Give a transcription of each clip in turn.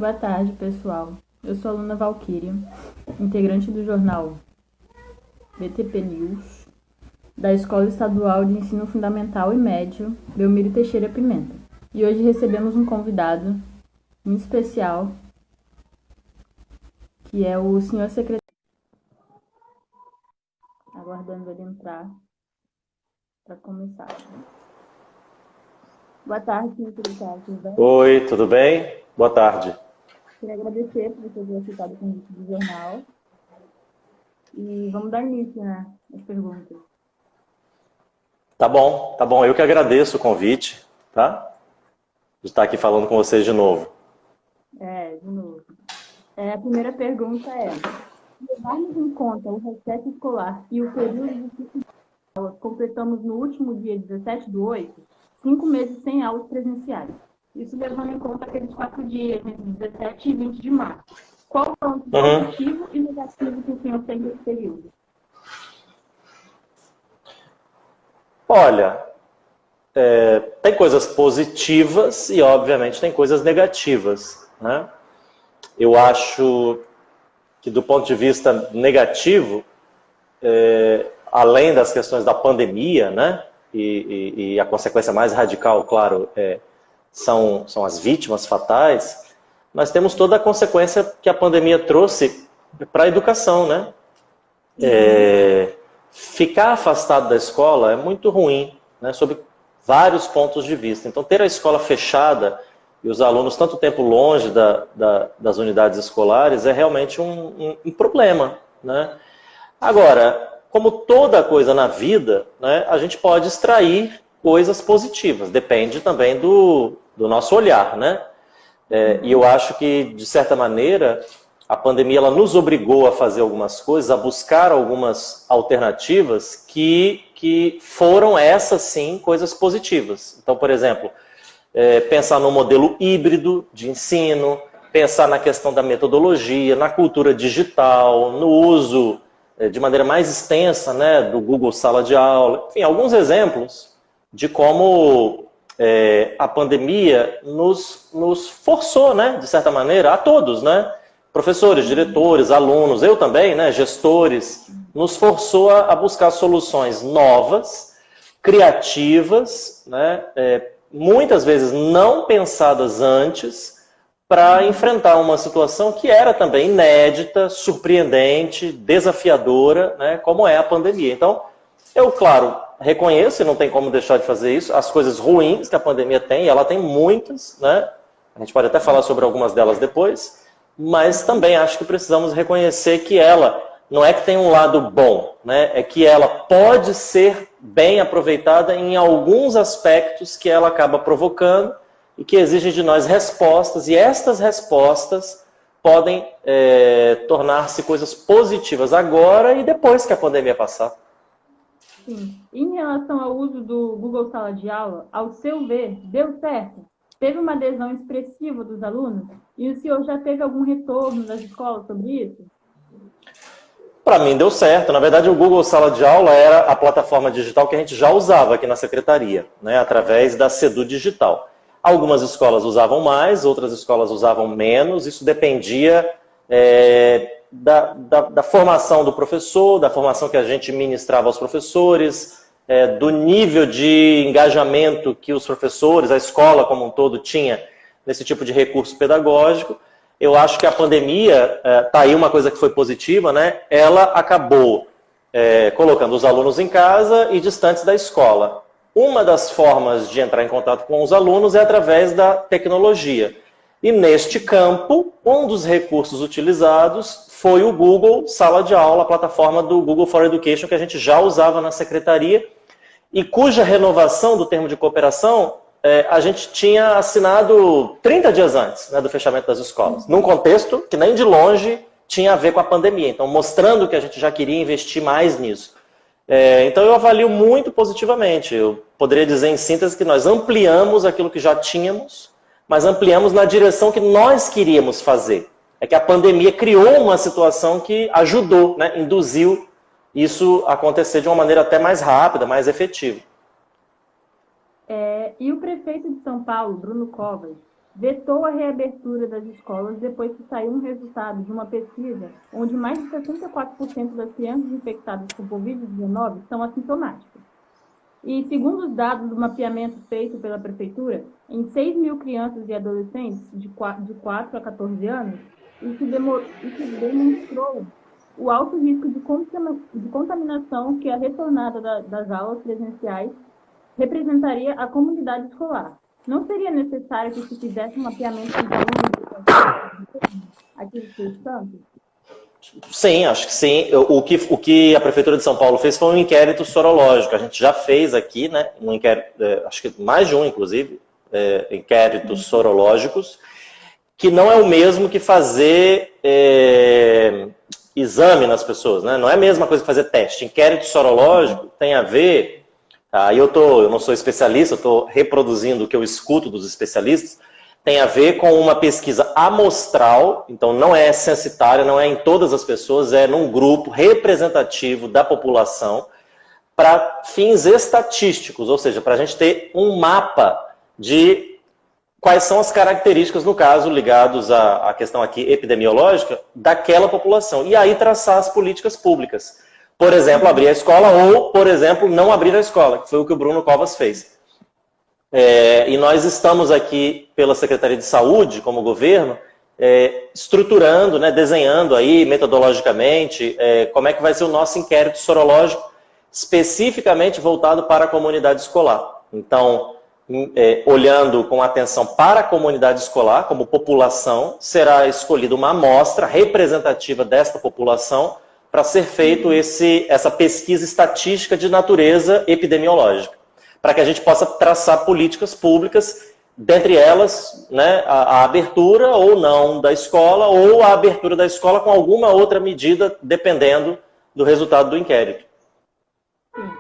Boa tarde, pessoal. Eu sou a aluna Valquíria, integrante do jornal BTP News, da Escola Estadual de Ensino Fundamental e Médio, Belmiro Teixeira Pimenta. E hoje recebemos um convidado muito especial, que é o senhor secretário. Aguardando ele entrar para começar. Boa tarde, senhor secretário, tudo bem? Oi, tudo bem? Boa tarde. Queria agradecer por você ter aceitado o convite do jornal. E vamos dar início, né, às perguntas. Tá bom, tá bom. Eu que agradeço o convite, tá? De estar aqui falando com vocês de novo. De novo. A primeira pergunta é: levarmos em conta o recesso escolar e o período de aulas completamos no último dia 17/8, 5 meses sem aulas presenciais. Isso levando em conta aqueles 4 dias, entre 17 e 20 de março. Qual o ponto positivo e negativo que o senhor tem nesse período? Olha, tem coisas positivas e, obviamente, tem coisas negativas, né? Eu acho que, do ponto de vista negativo, além das questões da pandemia, né? E a consequência mais radical, claro, são as vítimas fatais. Nós temos toda a consequência que a pandemia trouxe para a educação, né? Ficar afastado da escola é muito ruim, né? Sob vários pontos de vista. Então, ter a escola fechada e os alunos tanto tempo longe das unidades escolares é realmente um problema, né? Agora, como toda coisa na vida, né, a gente pode extrair coisas positivas. Depende também do nosso olhar, né? E eu acho que, de certa maneira, a pandemia ela nos obrigou a fazer algumas coisas, a buscar algumas alternativas que foram, essas sim, coisas positivas. Então, por exemplo, pensar no modelo híbrido de ensino, pensar na questão da metodologia, na cultura digital, no uso de maneira mais extensa, né, do Google Sala de Aula. Enfim, alguns exemplos de como a pandemia nos forçou, né, de certa maneira, a todos, né, professores, diretores, alunos, eu também, né, gestores, nos forçou a buscar soluções novas, criativas, né, muitas vezes não pensadas antes, para enfrentar uma situação que era também inédita, surpreendente, desafiadora, né, como é a pandemia. Então, eu, claro, reconheço, e não tem como deixar de fazer isso, as coisas ruins que a pandemia tem, e ela tem muitas, né? A gente pode até falar sobre algumas delas depois, mas também acho que precisamos reconhecer que ela não é que tem um lado bom, né? É que ela pode ser bem aproveitada em alguns aspectos que ela acaba provocando e que exigem de nós respostas, e estas respostas podem tornar-se coisas positivas agora e depois que a pandemia passar. Sim. Em relação ao uso do Google Sala de Aula, ao seu ver, deu certo? Teve uma adesão expressiva dos alunos? E o senhor já teve algum retorno das escolas sobre isso? Para mim deu certo. Na verdade, o Google Sala de Aula era a plataforma digital que a gente já usava aqui na secretaria, né, através da Sedu Digital. Algumas escolas usavam mais, outras escolas usavam menos. Isso dependia da formação do professor, da formação que a gente ministrava aos professores, do nível de engajamento que os professores, a escola como um todo tinha nesse tipo de recurso pedagógico. Eu acho que a pandemia, tá aí uma coisa que foi positiva, né? Ela acabou colocando os alunos em casa e distantes da escola. Uma das formas de entrar em contato com os alunos é através da tecnologia. E neste campo, um dos recursos utilizados foi o Google Sala de Aula, a plataforma do Google for Education, que a gente já usava na secretaria, e cuja renovação do termo de cooperação a gente tinha assinado 30 dias antes, né, do fechamento das escolas, num contexto que nem de longe tinha a ver com a pandemia, então mostrando que a gente já queria investir mais nisso. Então eu avalio muito positivamente. Eu poderia dizer em síntese que nós ampliamos aquilo que já tínhamos, mas ampliamos na direção que nós queríamos fazer. É que a pandemia criou uma situação que ajudou, né, induziu isso a acontecer de uma maneira até mais rápida, mais efetiva. E o prefeito de São Paulo, Bruno Covas, vetou a reabertura das escolas depois que saiu um resultado de uma pesquisa onde mais de 64% das crianças infectadas com Covid-19 são assintomáticas. E, segundo os dados do mapeamento feito pela Prefeitura, em 6 mil crianças e adolescentes de 4 a 14 anos, isso demonstrou o alto risco de contaminação que a retornada das aulas presenciais representaria à comunidade escolar. Não seria necessário que se fizesse um mapeamento dos alunos aqui do Espírito Santo? Sim, acho que sim. O que a Prefeitura de São Paulo fez foi um inquérito sorológico. A gente já fez aqui, né, um inquérito, acho que mais de um, inclusive, inquéritos sorológicos, que não é o mesmo que fazer exame nas pessoas, né? Não é a mesma coisa que fazer teste. Inquérito sorológico tem a ver... Aí eu não sou especialista, eu estou reproduzindo o que eu escuto dos especialistas, tem a ver com uma pesquisa amostral, então não é censitária, não é em todas as pessoas, é num grupo representativo da população, para fins estatísticos, ou seja, para a gente ter um mapa de quais são as características, no caso, ligados à questão aqui epidemiológica, daquela população, e aí traçar as políticas públicas. Por exemplo, abrir a escola ou, por exemplo, não abrir a escola, que foi o que o Bruno Covas fez. E nós estamos aqui, pela Secretaria de Saúde, como governo, estruturando, né, desenhando aí metodologicamente como é que vai ser o nosso inquérito sorológico, especificamente voltado para a comunidade escolar. Então, olhando com atenção para a comunidade escolar, como população, será escolhida uma amostra representativa desta população para ser feito essa pesquisa estatística de natureza epidemiológica, para que a gente possa traçar políticas públicas, dentre elas, né, a abertura ou não da escola, ou a abertura da escola com alguma outra medida, dependendo do resultado do inquérito. Sim.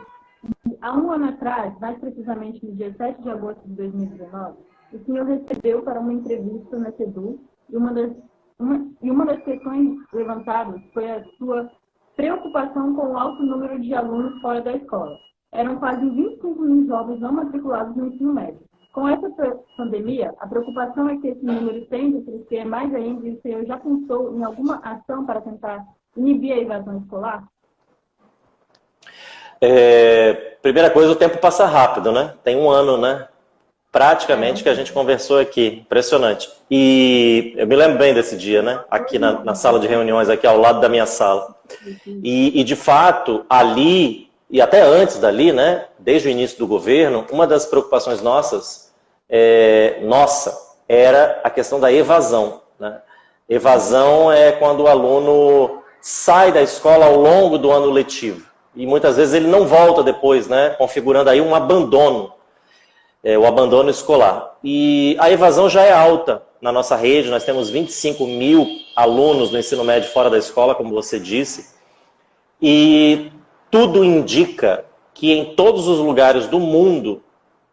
Há um ano atrás, mais precisamente no dia 7 de agosto de 2019, o senhor recebeu para uma entrevista na SEDU, e uma das questões levantadas foi a sua preocupação com o alto número de alunos fora da escola. Eram quase 25 mil jovens não matriculados no ensino médio. Com essa pandemia, a preocupação é que esse número tende a crescer mais ainda, e o senhor já pensou em alguma ação para tentar inibir a evasão escolar? Primeira coisa, o tempo passa rápido, né? Tem um ano, né? Praticamente que a gente conversou aqui. Impressionante. E eu me lembro bem desse dia, né? Aqui na sala de reuniões, aqui ao lado da minha sala. E de fato, ali, e até antes dali, né? Desde o início do governo, uma das preocupações nossas, era a questão da evasão, né? Evasão é quando o aluno sai da escola ao longo do ano letivo. E muitas vezes ele não volta depois, né? Configurando aí um abandono. O abandono escolar. E a evasão já é alta na nossa rede, nós temos 25 mil alunos no ensino médio fora da escola, como você disse, e tudo indica que em todos os lugares do mundo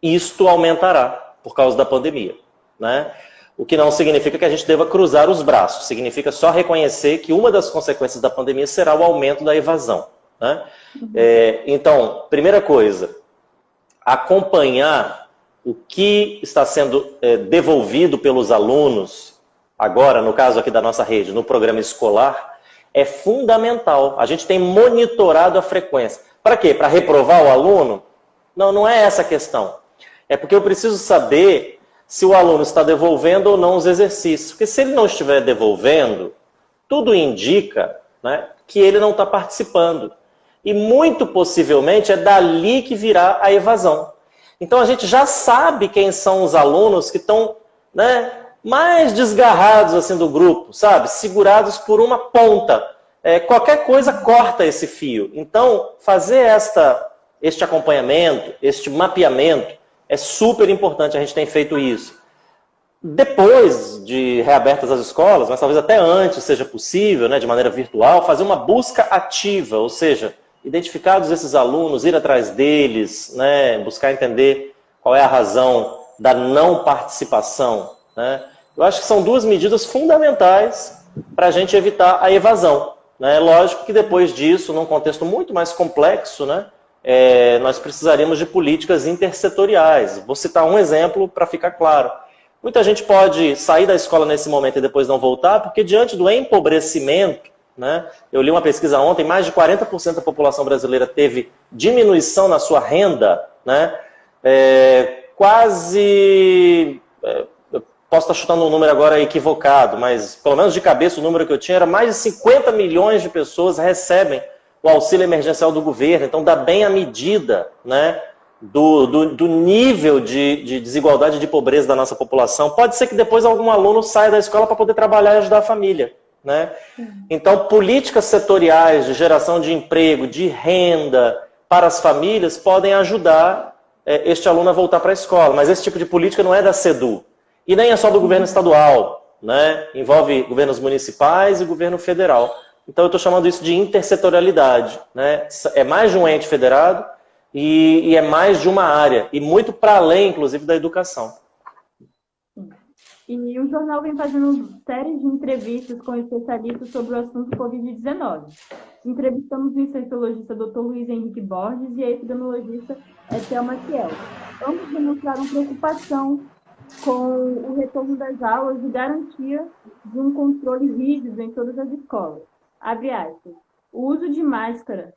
isto aumentará por causa da pandemia, né? O que não significa que a gente deva cruzar os braços, significa só reconhecer que uma das consequências da pandemia será o aumento da evasão, né? Então, primeira coisa, acompanhar o que está sendo devolvido pelos alunos, agora, no caso aqui da nossa rede, no programa escolar, é fundamental. A gente tem monitorado a frequência. Para quê? Para reprovar o aluno? Não, não é essa a questão. É porque eu preciso saber se o aluno está devolvendo ou não os exercícios. Porque se ele não estiver devolvendo, tudo indica, né, que ele não está participando. E muito possivelmente é dali que virá a evasão. Então a gente já sabe quem são os alunos que estão, né, mais desgarrados assim do grupo, sabe? Segurados por uma ponta. Qualquer coisa corta esse fio. Então, fazer este acompanhamento, este mapeamento, é super importante, a gente tem feito isso. Depois de reabertas as escolas, mas talvez até antes seja possível, né, de maneira virtual, fazer uma busca ativa, ou seja, identificados esses alunos, ir atrás deles, né, buscar entender qual é a razão da não participação, né? Eu acho que são duas medidas fundamentais para a gente evitar a evasão, né? Lógico que depois disso, num contexto muito mais complexo, né, nós precisaríamos de políticas intersetoriais. Vou citar um exemplo para ficar claro. Muita gente pode sair da escola nesse momento e depois não voltar, porque diante do empobrecimento, né, eu li uma pesquisa ontem, mais de 40% da população brasileira teve diminuição na sua renda, né, eu posso estar chutando um número agora equivocado, mas pelo menos de cabeça o número que eu tinha era mais de 50 milhões de pessoas recebem o auxílio emergencial do governo, então dá bem a medida, né, do nível de desigualdade e de pobreza da nossa população. Pode ser que depois algum aluno saia da escola para poder trabalhar e ajudar a família, né? Então, políticas setoriais de geração de emprego, de renda para as famílias podem ajudar este aluno a voltar para a escola. Mas esse tipo de política não é da SEDU. E nem é só do governo estadual, né? Envolve governos municipais e governo federal. Então, eu estou chamando isso de intersetorialidade, né? É mais de um ente federado e é mais de uma área, e muito para além, inclusive, da educação. E o jornal vem fazendo séries de entrevistas com especialistas sobre o assunto Covid-19. Entrevistamos o infectologista Dr. Luiz Henrique Borges e a epidemiologista Thelma Fiel. Ambos demonstraram preocupação com o retorno das aulas e garantia de um controle rígido em todas as escolas. Abre aspas. O uso de máscara,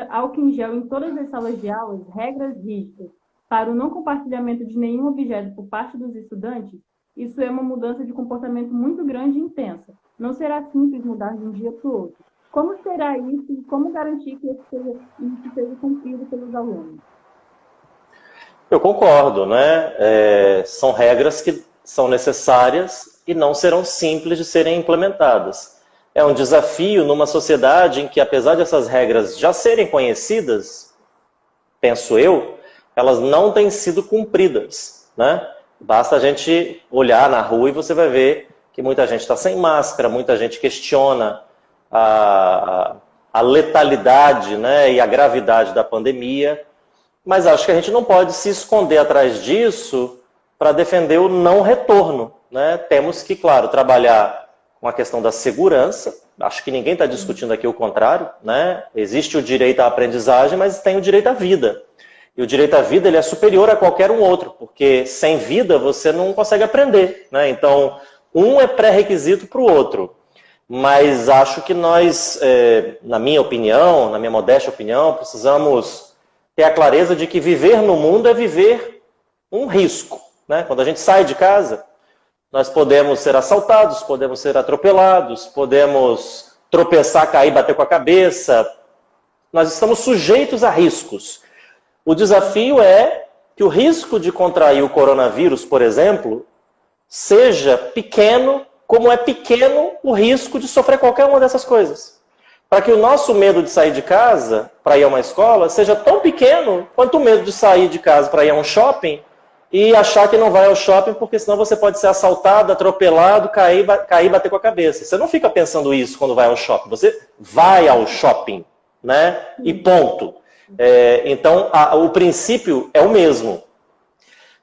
álcool em gel em todas as salas de aulas, regras rígidas para o não compartilhamento de nenhum objeto por parte dos estudantes, isso é uma mudança de comportamento muito grande e intensa. Não será simples mudar de um dia para o outro. Como será isso e como garantir que isso seja cumprido pelos alunos? Eu concordo, né? São regras que são necessárias e não serão simples de serem implementadas. É um desafio numa sociedade em que, apesar dessas regras já serem conhecidas, penso eu, elas não têm sido cumpridas, né? Basta a gente olhar na rua e você vai ver que muita gente está sem máscara, muita gente questiona a letalidade, né, e a gravidade da pandemia, mas acho que a gente não pode se esconder atrás disso para defender o não retorno, né? Temos que, claro, trabalhar com a questão da segurança. Acho que ninguém está discutindo aqui o contrário, né? Existe o direito à aprendizagem, mas tem o direito à vida. E o direito à vida ele é superior a qualquer um outro, porque sem vida você não consegue aprender, né? Então, um é pré-requisito para o outro. Mas acho que nós, na minha opinião, na minha modesta opinião, precisamos ter a clareza de que viver no mundo é viver um risco, né? Quando a gente sai de casa, nós podemos ser assaltados, podemos ser atropelados, podemos tropeçar, cair, bater com a cabeça. Nós estamos sujeitos a riscos. O desafio é que o risco de contrair o coronavírus, por exemplo, seja pequeno, como é pequeno o risco de sofrer qualquer uma dessas coisas. Para que o nosso medo de sair de casa para ir a uma escola seja tão pequeno quanto o medo de sair de casa para ir a um shopping e achar que não vai ao shopping porque senão você pode ser assaltado, atropelado, cair e bater com a cabeça. Você não fica pensando isso quando vai ao shopping. Você vai ao shopping, né? E ponto. Então, o princípio é o mesmo.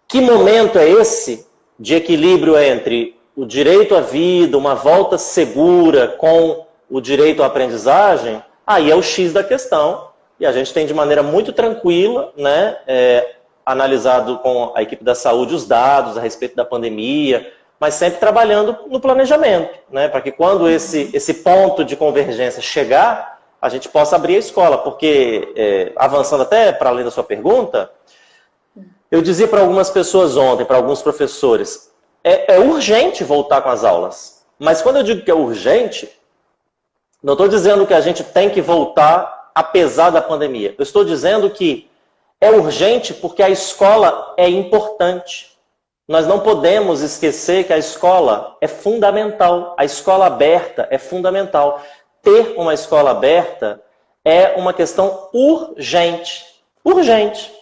Que momento é esse de equilíbrio entre o direito à vida, uma volta segura com o direito à aprendizagem? Aí é o X da questão. E a gente tem de maneira muito tranquila, né, analisado com a equipe da saúde os dados a respeito da pandemia, mas sempre trabalhando no planejamento, né, para que quando esse ponto de convergência chegar, a gente possa abrir a escola, porque, avançando até para além da sua pergunta, eu dizia para algumas pessoas ontem, para alguns professores, é urgente voltar com as aulas. Mas quando eu digo que é urgente, não estou dizendo que a gente tem que voltar apesar da pandemia. Eu estou dizendo que é urgente porque a escola é importante. Nós não podemos esquecer que a escola é fundamental. A escola aberta é fundamental. Ter uma escola aberta é uma questão urgente. Urgente.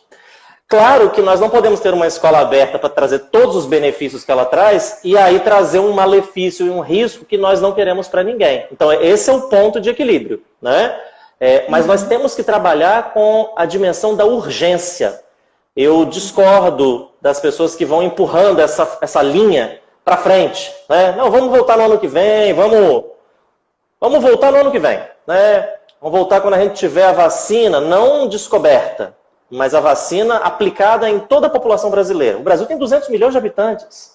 Claro que nós não podemos ter uma escola aberta para trazer todos os benefícios que ela traz e aí trazer um malefício e um risco que nós não queremos para ninguém. Então, esse é o ponto de equilíbrio, né? Mas nós temos que trabalhar com a dimensão da urgência. Eu discordo das pessoas que vão empurrando essa linha para frente, né? Não, vamos voltar no ano que vem, vamos voltar no ano que vem, né? Vamos voltar quando a gente tiver a vacina, não descoberta, mas a vacina aplicada em toda a população brasileira. O Brasil tem 200 milhões de habitantes.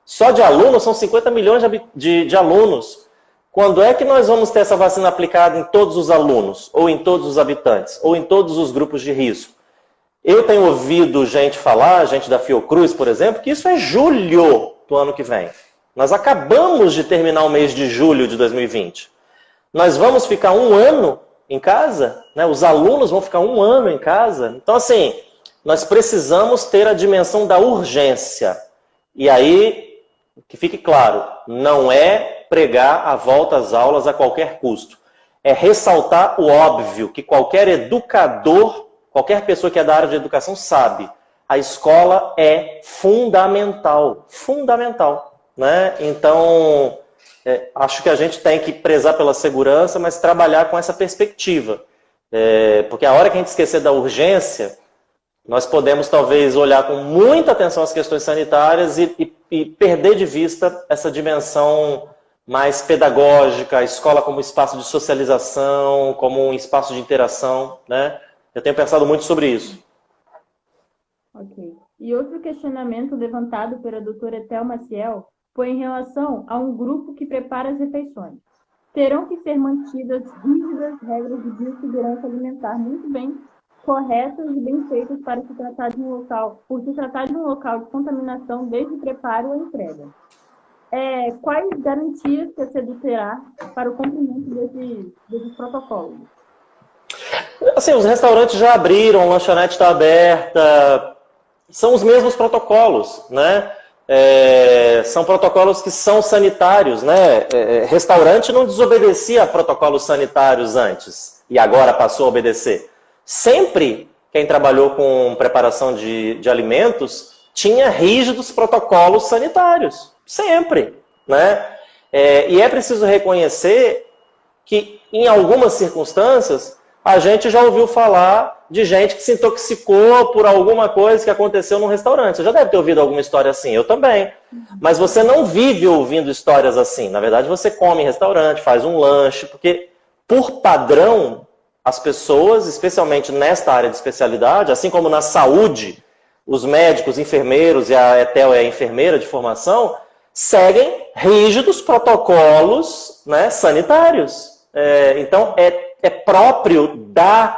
Só de alunos são 50 milhões de alunos. Quando é que nós vamos ter essa vacina aplicada em todos os alunos, ou em todos os habitantes, ou em todos os grupos de risco? Eu tenho ouvido gente falar, gente da Fiocruz, por exemplo, que isso é julho do ano que vem. Nós acabamos de terminar o mês de julho de 2020. Nós vamos ficar um ano em casa, né? Os alunos vão ficar um ano em casa. Então, assim, nós precisamos ter a dimensão da urgência. E aí, que fique claro, não é pregar a volta às aulas a qualquer custo. É ressaltar o óbvio, que qualquer educador, qualquer pessoa que é da área de educação sabe. A escola é fundamental. Fundamental. Né? Então, acho que a gente tem que prezar pela segurança, mas trabalhar com essa perspectiva. Porque a hora que a gente esquecer da urgência, nós podemos talvez olhar com muita atenção as questões sanitárias e perder de vista essa dimensão mais pedagógica, a escola como espaço de socialização, como um espaço de interação. Né? Eu tenho pensado muito sobre isso. Ok. E outro questionamento levantado pela doutora Etel Maciel foi em relação a um grupo que prepara as refeições. Terão que ser mantidas rígidas regras de biossegurança alimentar muito bem corretas e bem feitas para se tratar de um local, por se tratar de um local de contaminação desde o preparo à entrega. Quais garantias que a CEDU terá para o cumprimento desses protocolos? Assim, os restaurantes já abriram, a lanchonete está aberta, são os mesmos protocolos, né? São protocolos que são sanitários, né? Restaurante não desobedecia a protocolos sanitários antes e agora passou a obedecer. Sempre quem trabalhou com preparação de alimentos tinha rígidos protocolos sanitários. Sempre. Né? E é preciso reconhecer que, em algumas circunstâncias, a gente já ouviu falar de gente que se intoxicou por alguma coisa que aconteceu num restaurante. Você já deve ter ouvido alguma história assim, eu também. Mas você não vive ouvindo histórias assim. Na verdade, você come em restaurante, faz um lanche, porque, por padrão, as pessoas, especialmente nesta área de especialidade, assim como na saúde, os médicos, enfermeiros, e a Etel é a enfermeira de formação, seguem rígidos protocolos, né, sanitários. Então, é próprio da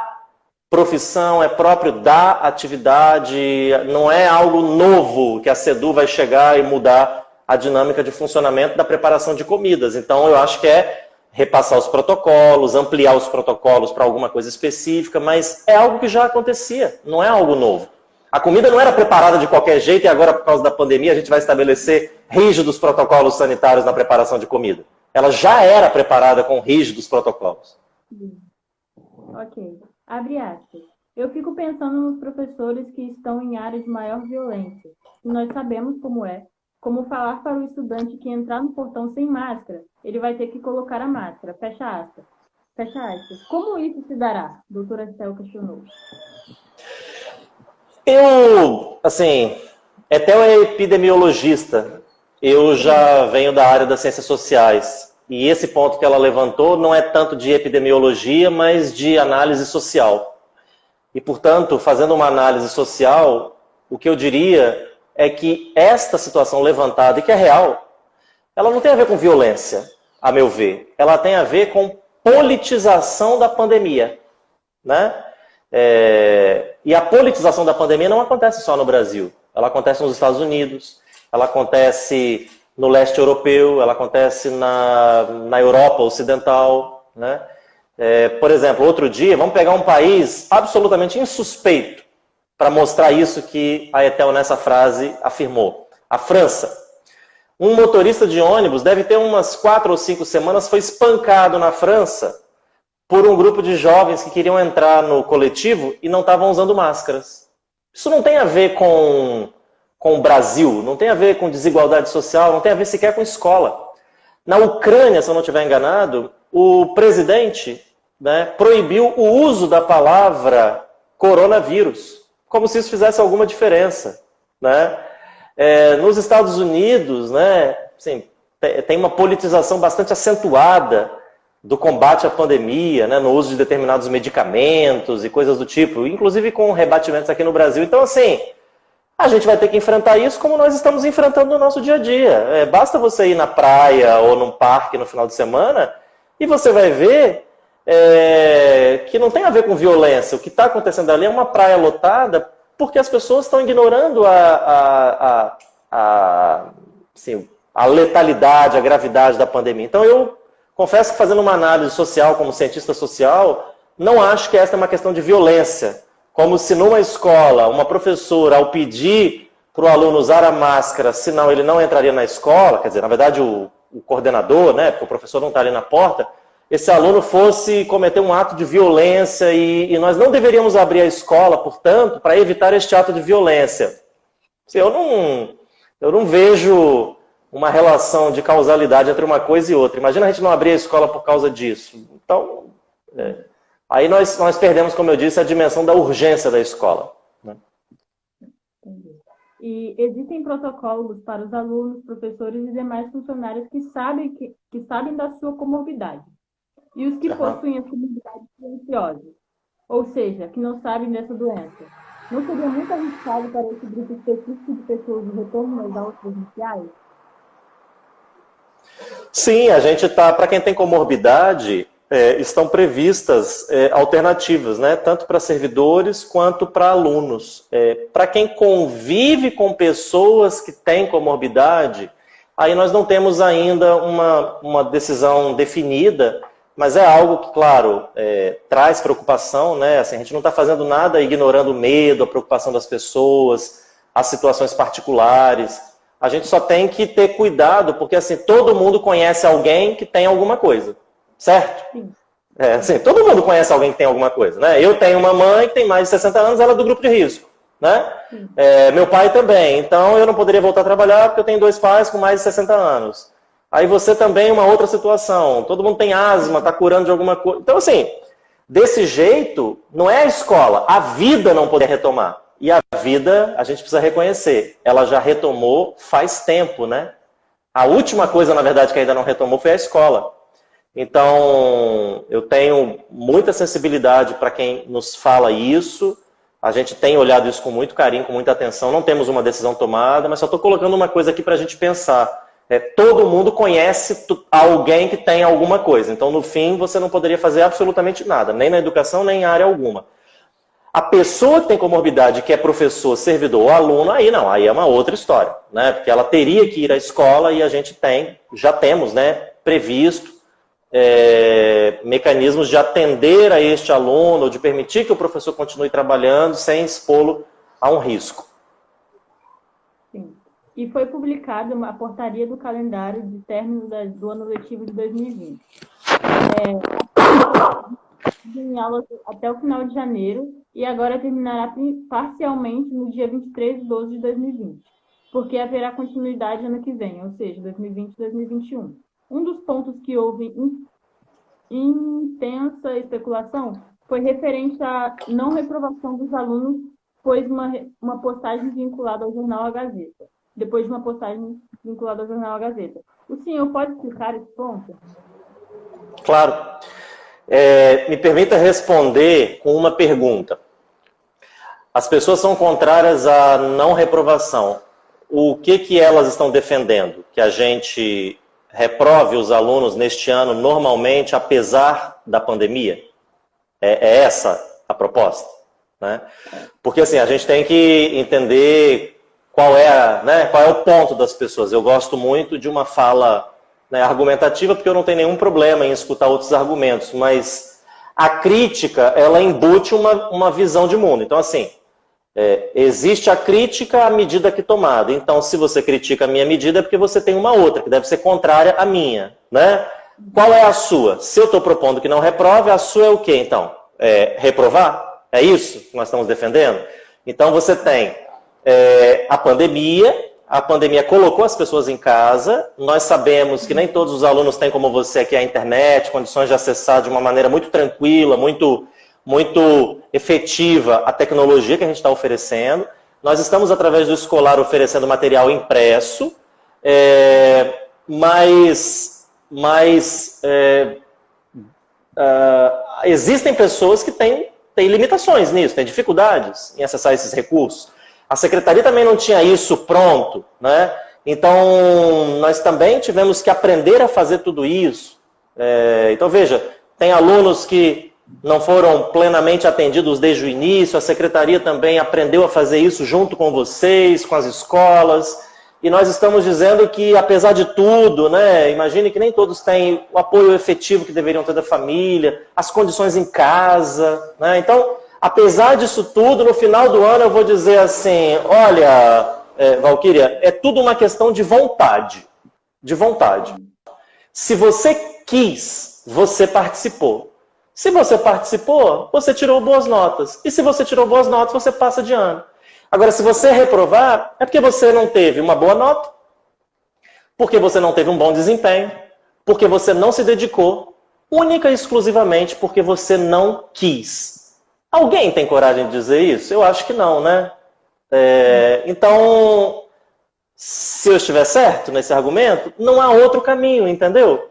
profissão, é próprio da atividade, não é algo novo que a CEDU vai chegar e mudar a dinâmica de funcionamento da preparação de comidas. Então, eu acho que é repassar os protocolos, ampliar os protocolos para alguma coisa específica, mas é algo que já acontecia, não é algo novo. A comida não era preparada de qualquer jeito e agora, por causa da pandemia, a gente vai estabelecer rígidos protocolos sanitários na preparação de comida. Ela já era preparada com rígidos protocolos. Ok. Abre aspas. Eu fico pensando nos professores que estão em áreas de maior violência. E nós sabemos como é. Como falar para o estudante que entrar no portão sem máscara, ele vai ter que colocar a máscara. Fecha aspas. Fecha aspas. Como isso se dará? Doutora Etel questionou. Etel é epidemiologista. Eu já venho da área das ciências sociais. E esse ponto que ela levantou não é tanto de epidemiologia, mas de análise social. E, portanto, fazendo uma análise social, o que eu diria é que esta situação levantada, e que é real, ela não tem a ver com violência, a meu ver. Ela tem a ver com politização da pandemia. Né? E a politização da pandemia não acontece só no Brasil. Ela acontece nos Estados Unidos, ela acontece no leste europeu, ela acontece na Europa Ocidental. Né? Por exemplo, outro dia, vamos pegar um país absolutamente insuspeito para mostrar isso que a Etel nessa frase afirmou. A França. Um motorista de ônibus, deve ter umas 4 ou 5 semanas, foi espancado na França por um grupo de jovens que queriam entrar no coletivo e não estavam usando máscaras. Isso não tem a ver com o Brasil, não tem a ver com desigualdade social, não tem a ver sequer com escola. Na Ucrânia, se eu não estiver enganado, o presidente, né, proibiu o uso da palavra coronavírus, como se isso fizesse alguma diferença. Né? Nos Estados Unidos, né, assim, tem uma politização bastante acentuada do combate à pandemia, né, no uso de determinados medicamentos e coisas do tipo, inclusive com rebatimentos aqui no Brasil. Então, assim, a gente vai ter que enfrentar isso como nós estamos enfrentando no nosso dia a dia. Basta você ir na praia ou num parque no final de semana e você vai ver que não tem a ver com violência. O que está acontecendo ali é uma praia lotada porque as pessoas estão ignorando assim, a letalidade, a gravidade da pandemia. Então, eu confesso que fazendo uma análise social como cientista social, não acho que essa é uma questão de violência. Como se numa escola, uma professora, ao pedir para o aluno usar a máscara, senão ele não entraria na escola, quer dizer, na verdade o coordenador, né, porque o professor não está ali na porta, esse aluno fosse cometer um ato de violência e nós não deveríamos abrir a escola, portanto, para evitar este ato de violência. Eu não vejo uma relação de causalidade entre uma coisa e outra. Imagina a gente não abrir a escola por causa disso. Então, aí nós perdemos, como eu disse, a dimensão da urgência da escola. Né? E existem protocolos para os alunos, professores e demais funcionários que sabem da sua comorbidade. E os que possuem as comorbidades silenciosas, ou seja, que não sabem dessa doença. Não seria muito arriscado para esse grupo específico de pessoas de retorno nas aulas presenciais? Sim, a gente está, para quem tem comorbidade, estão previstas alternativas, né? Tanto para servidores quanto para alunos. Para quem convive com pessoas que têm comorbidade, aí nós não temos ainda uma decisão definida, mas é algo que, claro, traz preocupação, né? Assim, a gente não está fazendo nada ignorando o medo, a preocupação das pessoas, as situações particulares. A gente só tem que ter cuidado, porque assim, todo mundo conhece alguém que tem alguma coisa, certo? Sim. Assim, todo mundo conhece alguém que tem alguma coisa, né? Eu tenho uma mãe que tem mais de 60 anos, ela é do grupo de risco, né? Meu pai também, então eu não poderia voltar a trabalhar porque eu tenho 2 pais com mais de 60 anos. Aí você também, uma outra situação, todo mundo tem asma, está curando de alguma coisa. Então assim, desse jeito, não é a escola, a vida não poder retomar. E a vida, a gente precisa reconhecer, ela já retomou faz tempo, né? A última coisa, na verdade, que ainda não retomou foi a escola. Então, eu tenho muita sensibilidade para quem nos fala isso. A gente tem olhado isso com muito carinho, com muita atenção. Não temos uma decisão tomada, mas só estou colocando uma coisa aqui para a gente pensar. Todo mundo conhece alguém que tem alguma coisa. Então, no fim, você não poderia fazer absolutamente nada, nem na educação, nem em área alguma. A pessoa que tem comorbidade, que é professor, servidor ou aluno, aí não, aí é uma outra história, né? Porque ela teria que ir à escola e a gente já temos, né, previsto mecanismos de atender a este aluno, de permitir que o professor continue trabalhando sem expô-lo a um risco. Sim. E foi publicada uma portaria do calendário de término do ano letivo de 2020. Em aulas até o final de janeiro e agora terminará parcialmente no dia 23 de 12 de 2020, porque haverá continuidade ano que vem, ou seja, 2020 e 2021. Um dos pontos que houve intensa especulação foi referente à não reprovação dos alunos, pois uma postagem vinculada ao jornal A Gazeta. Depois de uma postagem vinculada ao jornal A Gazeta. O senhor pode explicar esse ponto? Claro. Me permita responder com uma pergunta. As pessoas são contrárias à não reprovação. O que elas estão defendendo? Que a gente reprove os alunos neste ano normalmente, apesar da pandemia? É essa a proposta, né? Porque assim, a gente tem que entender qual é o ponto das pessoas. Eu gosto muito de uma fala argumentativa, porque eu não tenho nenhum problema em escutar outros argumentos, mas a crítica, ela embute uma visão de mundo. Então, assim, existe a crítica à medida que tomada. Então, se você critica a minha medida, é porque você tem uma outra, que deve ser contrária à minha, né? Qual é a sua? Se eu estou propondo que não reprove, a sua é o quê, então? Reprovar? É isso que nós estamos defendendo? Então, você tem a pandemia colocou as pessoas em casa. Nós sabemos que nem todos os alunos têm, como você aqui, a internet, condições de acessar de uma maneira muito tranquila, muito efetiva a tecnologia que a gente está oferecendo. Nós estamos, através do escolar, oferecendo material impresso, mas existem pessoas que têm limitações nisso, têm dificuldades em acessar esses recursos. A secretaria também não tinha isso pronto, né? Então, nós também tivemos que aprender a fazer tudo isso. Então, veja, tem alunos que não foram plenamente atendidos desde o início, a secretaria também aprendeu a fazer isso junto com vocês, com as escolas, e nós estamos dizendo que, apesar de tudo, né, imagine que nem todos têm o apoio efetivo que deveriam ter da família, as condições em casa, né? Então, apesar disso tudo, no final do ano eu vou dizer assim, olha, Valquíria, é tudo uma questão de vontade. De vontade. Se você quis, você participou. Se você participou, você tirou boas notas. E se você tirou boas notas, você passa de ano. Agora, se você reprovar, é porque você não teve uma boa nota, porque você não teve um bom desempenho, porque você não se dedicou, única e exclusivamente porque você não quis. Alguém tem coragem de dizer isso? Eu acho que não, né? Então, se eu estiver certo nesse argumento, não há outro caminho, entendeu?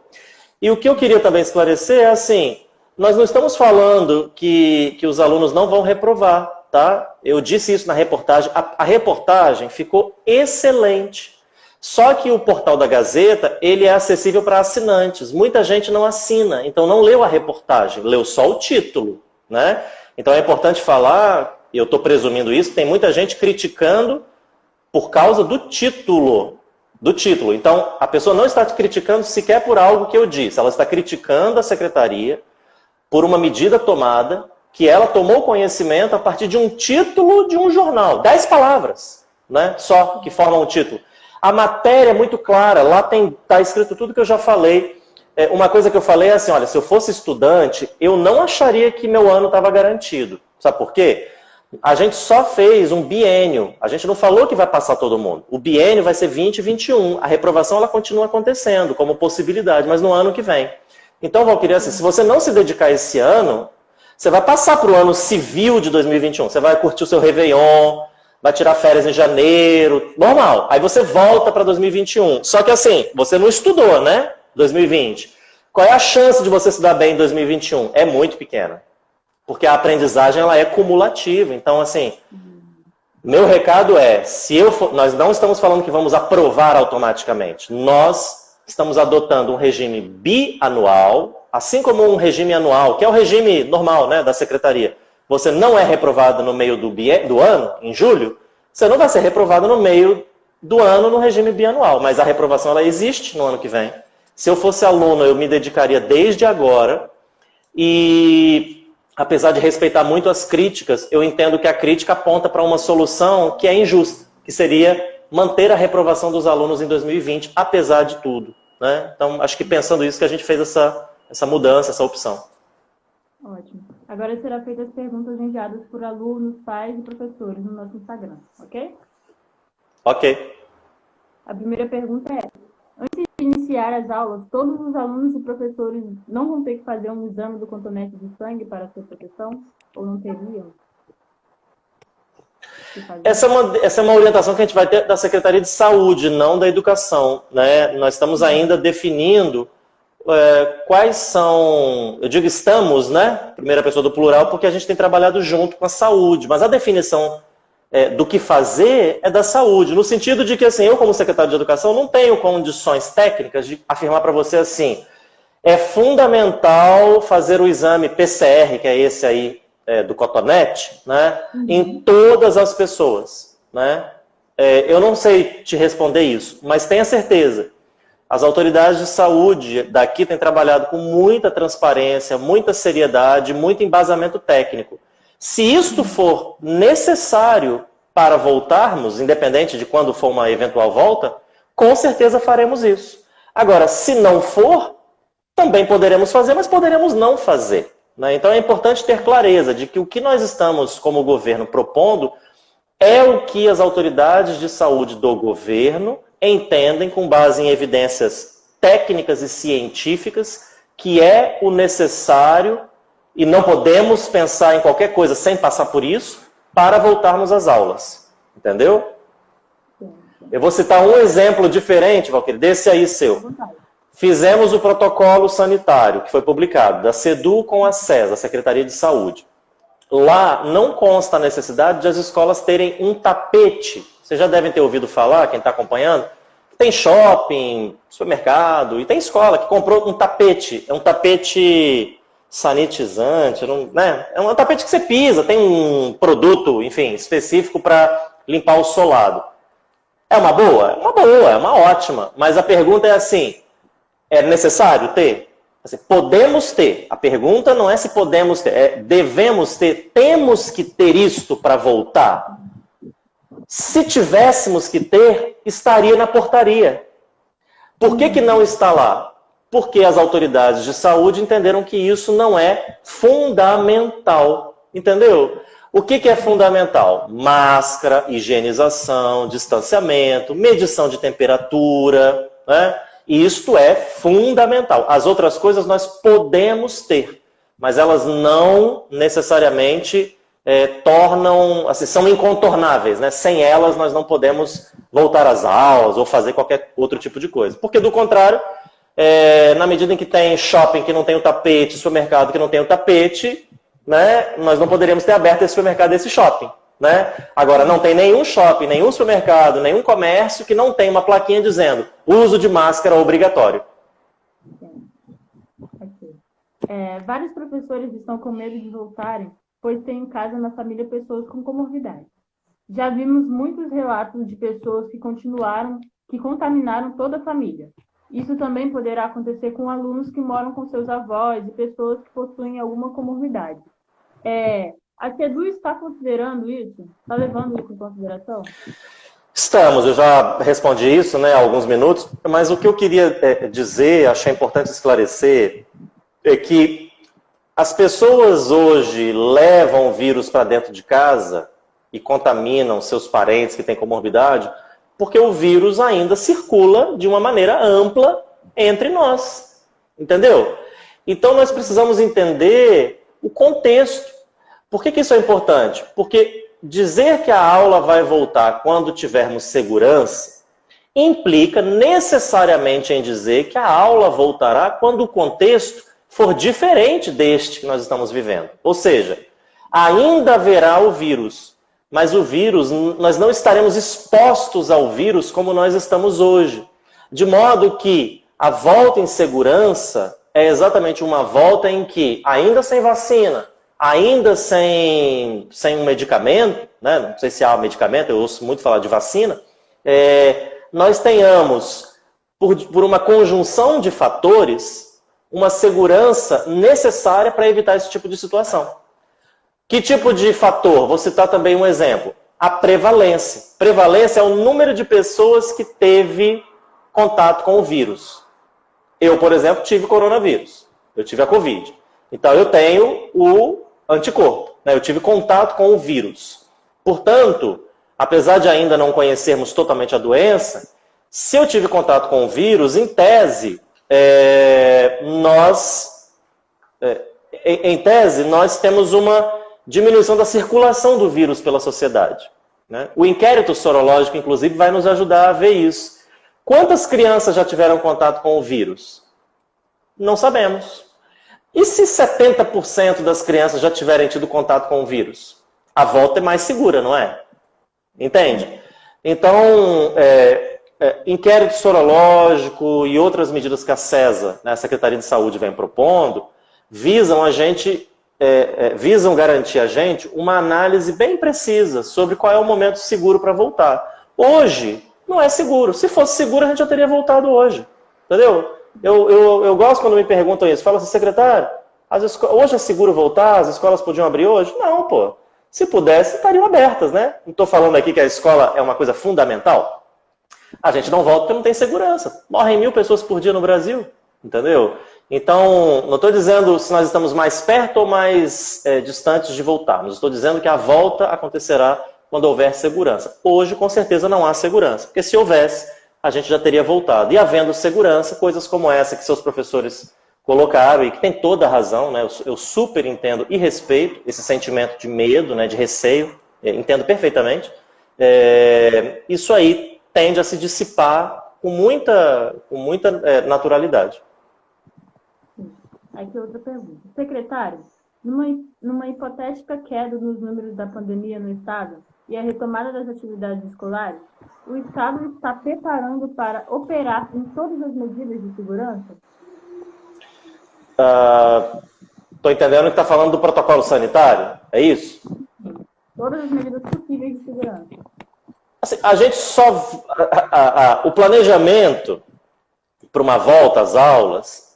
E o que eu queria também esclarecer é assim, nós não estamos falando que os alunos não vão reprovar, tá? Eu disse isso na reportagem, a reportagem ficou excelente. Só que o portal da Gazeta, ele é acessível para assinantes. Muita gente não assina, então não leu a reportagem, leu só o título, né? Então é importante falar, e eu estou presumindo isso, tem muita gente criticando por causa do título. Então, a pessoa não está criticando sequer por algo que eu disse. Ela está criticando a secretaria por uma medida tomada que ela tomou conhecimento a partir de um título de um jornal. 10 palavras, né? Só que formam um título. A matéria é muito clara. Lá está escrito tudo que eu já falei. Uma coisa que eu falei é assim, olha, se eu fosse estudante, eu não acharia que meu ano estava garantido. Sabe por quê? A gente só fez um biênio. A gente não falou que vai passar todo mundo. O biênio vai ser 20 e 21. A reprovação ela continua acontecendo como possibilidade, mas no ano que vem. Então, Valquíria, assim, se você não se dedicar esse ano, você vai passar para o ano civil de 2021. Você vai curtir o seu Réveillon, vai tirar férias em janeiro, normal. Aí você volta para 2021. Só que assim, você não estudou, né? 2020. Qual é a chance de você se dar bem em 2021? É muito pequena. Porque a aprendizagem ela é cumulativa. Então, assim, meu recado é, nós não estamos falando que vamos aprovar automaticamente. Nós estamos adotando um regime bianual, assim como um regime anual, que é o regime normal, né, da secretaria. Você não é reprovado no meio do ano, em julho, você não vai ser reprovado no meio do ano no regime bianual. Mas a reprovação ela existe no ano que vem. Se eu fosse aluno, eu me dedicaria desde agora e, apesar de respeitar muito as críticas, eu entendo que a crítica aponta para uma solução que é injusta, que seria manter a reprovação dos alunos em 2020, apesar de tudo, né? Então, acho que pensando isso que a gente fez essa mudança, essa opção. Ótimo. Agora será feitas as perguntas enviadas por alunos, pais e professores no nosso Instagram, ok? Ok. A primeira pergunta é, antes de iniciar as aulas, todos os alunos e professores não vão ter que fazer um exame do cotonete de sangue para sua proteção? Ou não teriam? Essa é uma orientação que a gente vai ter da Secretaria de Saúde, não da Educação, né? Nós estamos ainda definindo quais são... Eu digo estamos, né? Primeira pessoa do plural, porque a gente tem trabalhado junto com a saúde. Mas a definição do que fazer é da saúde. No sentido de que, assim, eu como secretário de Educação não tenho condições técnicas de afirmar para você assim, é fundamental fazer o exame PCR, que é esse aí, do cotonete, né, em todas as pessoas, né? Eu não sei te responder isso, mas tenha certeza, as autoridades de saúde daqui têm trabalhado com muita transparência, muita seriedade, muito embasamento técnico. Se isto for necessário para voltarmos, independente de quando for uma eventual volta, com certeza faremos isso. Agora, se não for, também poderemos fazer, mas poderemos não fazer. Então é importante ter clareza de que o que nós estamos, como governo, propondo é o que as autoridades de saúde do governo entendem com base em evidências técnicas e científicas que é o necessário e não podemos pensar em qualquer coisa sem passar por isso para voltarmos às aulas. Entendeu? Eu vou citar um exemplo diferente, Valquíria, desse aí seu. Fizemos o protocolo sanitário, que foi publicado, da SEDU com a SES, a Secretaria de Saúde. Lá não consta a necessidade de as escolas terem um tapete. Vocês já devem ter ouvido falar, quem está acompanhando, tem shopping, supermercado, e tem escola que comprou um tapete. É um tapete sanitizante, né? É um tapete que você pisa, tem um produto, enfim, específico para limpar o solado. É uma boa? É uma boa, é uma ótima. Mas a pergunta é assim, é necessário ter? Assim, podemos ter. A pergunta não é se podemos ter, é devemos ter, temos que ter isto para voltar. Se tivéssemos que ter, estaria na portaria. Por que não está lá? Porque as autoridades de saúde entenderam que isso não é fundamental. Entendeu? O que é fundamental? Máscara, higienização, distanciamento, medição de temperatura, né? Isto é fundamental. As outras coisas nós podemos ter, mas elas não necessariamente tornam, assim, são incontornáveis, né? Sem elas nós não podemos voltar às aulas ou fazer qualquer outro tipo de coisa. Porque do contrário, na medida em que tem shopping que não tem o tapete, supermercado que não tem o tapete, né? Nós não poderíamos ter aberto esse supermercado e esse shopping. Né? Agora, não tem nenhum shopping, nenhum supermercado, nenhum comércio que não tem uma plaquinha dizendo uso de máscara obrigatório. Okay. Vários professores estão com medo de voltarem, pois têm em casa na família pessoas com comorbidade. Já vimos muitos relatos de pessoas que contaminaram toda a família. Isso também poderá acontecer com alunos que moram com seus avós e pessoas que possuem alguma comorbidade. A SEDU está considerando isso? Está levando isso em consideração? Estamos, eu já respondi isso, né, há alguns minutos, mas o que eu queria dizer, achei importante esclarecer, é que as pessoas hoje levam o vírus para dentro de casa e contaminam seus parentes que têm comorbidade, porque o vírus ainda circula de uma maneira ampla entre nós, entendeu? Então nós precisamos entender o contexto. Por que isso é importante? Porque dizer que a aula vai voltar quando tivermos segurança implica necessariamente em dizer que a aula voltará quando o contexto for diferente deste que nós estamos vivendo. Ou seja, ainda haverá o vírus, mas o vírus, nós não estaremos expostos ao vírus como nós estamos hoje. De modo que a volta em segurança é exatamente uma volta em que, ainda sem vacina, ainda sem um medicamento, né? Não sei se há medicamento, eu ouço muito falar de vacina, nós tenhamos, por uma conjunção de fatores, uma segurança necessária para evitar esse tipo de situação. Que tipo de fator? Vou citar também um exemplo. A prevalência. Prevalência é o número de pessoas que teve contato com o vírus. Eu, por exemplo, tive coronavírus. Eu tive a Covid. Então, eu tenho o anticorpo, né? Eu tive contato com o vírus. Portanto, apesar de ainda não conhecermos totalmente a doença, se eu tive contato com o vírus, em tese, nós temos uma diminuição da circulação do vírus pela sociedade, né? O inquérito sorológico, inclusive, vai nos ajudar a ver isso. Quantas crianças já tiveram contato com o vírus? Não sabemos. E se 70% das crianças já tiverem tido contato com o vírus? A volta é mais segura, não é? Entende? Então, inquérito sorológico e outras medidas que a CESA, né, a Secretaria de Saúde, vem propondo, visam garantir a gente uma análise bem precisa sobre qual é o momento seguro para voltar. Hoje, não é seguro. Se fosse seguro, a gente já teria voltado hoje. Entendeu? Eu gosto quando me perguntam isso. Fala assim, secretário, hoje é seguro voltar? As escolas podiam abrir hoje? Não, pô. Se pudesse, estariam abertas, né? Não estou falando aqui que a escola é uma coisa fundamental. A gente não volta porque não tem segurança. Morrem 1000 pessoas por dia no Brasil, entendeu? Então, não estou dizendo se nós estamos mais perto ou mais distantes de voltar. Mas estou dizendo que a volta acontecerá quando houver segurança. Hoje, com certeza, não há segurança. Porque se houvesse, a gente já teria voltado. E havendo segurança, coisas como essa que seus professores colocaram, e que tem toda a razão, né? Eu super entendo e respeito esse sentimento de medo, né? De receio, entendo perfeitamente. Isso aí tende a se dissipar com muita naturalidade. Aqui outra pergunta. Secretário, numa hipotética queda nos números da pandemia no Estado e a retomada das atividades escolares, o Estado está preparando para operar em todas as medidas de segurança? Estou entendendo que está falando do protocolo sanitário, é isso? Todas as medidas possíveis de segurança. Assim, a gente o planejamento para uma volta às aulas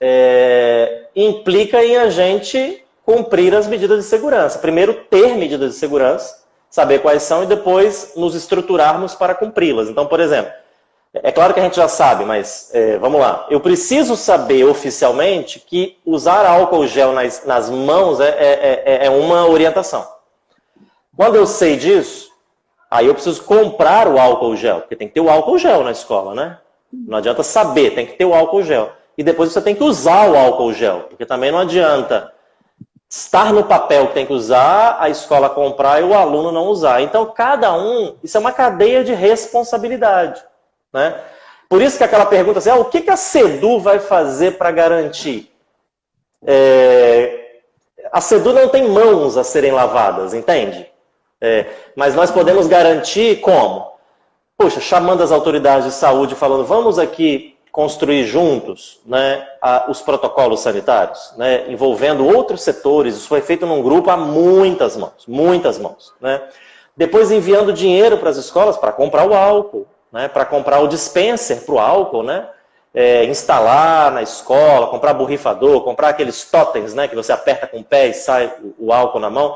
implica em a gente cumprir as medidas de segurança. Primeiro, ter medidas de segurança, saber quais são e depois nos estruturarmos para cumpri-las. Então, por exemplo, é claro que a gente já sabe, mas vamos lá. Eu preciso saber oficialmente que usar álcool gel nas mãos é uma orientação. Quando eu sei disso, aí eu preciso comprar o álcool gel, porque tem que ter o álcool gel na escola, né? Não adianta saber, tem que ter o álcool gel. E depois você tem que usar o álcool gel, porque também não adianta estar no papel que tem que usar, a escola comprar e o aluno não usar. Então, cada um, isso é uma cadeia de responsabilidade, né? Por isso que aquela pergunta assim, o que a SEDU vai fazer para garantir? A SEDU não tem mãos a serem lavadas, entende? Mas nós podemos garantir como? Poxa, chamando as autoridades de saúde, falando, vamos aqui construir juntos, né, os protocolos sanitários, né, envolvendo outros setores. Isso foi feito num grupo a muitas mãos. Né? Depois enviando dinheiro para as escolas para comprar o álcool, né, para comprar o dispenser para o álcool, né, instalar na escola, comprar borrifador, comprar aqueles totens, né, que você aperta com o pé e sai o álcool na mão.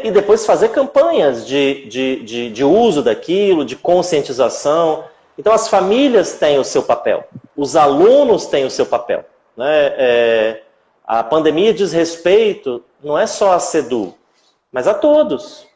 E depois fazer campanhas de uso daquilo, de conscientização. Então as famílias têm o seu papel, os alunos têm o seu papel. Né? A pandemia diz respeito não é só a SEDU, mas a todos.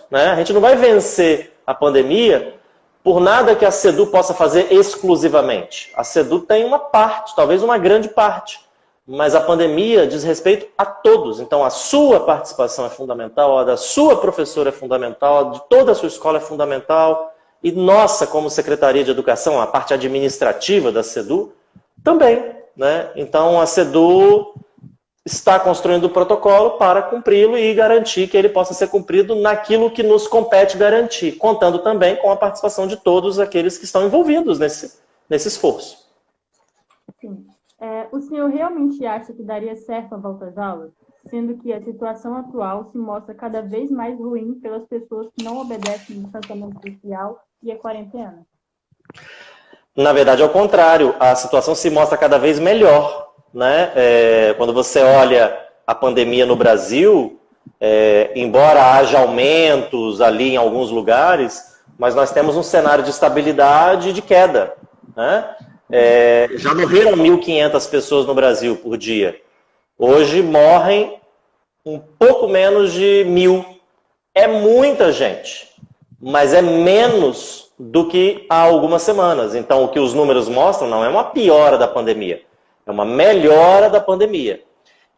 Né? A gente não vai vencer a pandemia por nada que a SEDU possa fazer exclusivamente. A SEDU tem uma parte, talvez uma grande parte. Mas a pandemia diz respeito a todos. Então, a sua participação é fundamental, a da sua professora é fundamental, a de toda a sua escola é fundamental. E nossa, como Secretaria de Educação, a parte administrativa da SEDU, também. Né? Então, a SEDU está construindo o protocolo para cumpri-lo e garantir que ele possa ser cumprido naquilo que nos compete garantir, contando também com a participação de todos aqueles que estão envolvidos nesse esforço. Sim. O senhor realmente acha que daria certo a volta às aulas, sendo que a situação atual se mostra cada vez mais ruim pelas pessoas que não obedecem o distanciamento social e a quarentena? Na verdade, ao contrário, a situação se mostra cada vez melhor. Né? Quando você olha a pandemia no Brasil, embora haja aumentos ali em alguns lugares, mas nós temos um cenário de estabilidade e de queda. Né? Já morreram 1.500 pessoas no Brasil por dia. Hoje morrem um pouco menos de 1.000. É muita gente, mas é menos do que há algumas semanas. Então, o que os números mostram não é uma piora da pandemia, é uma melhora da pandemia.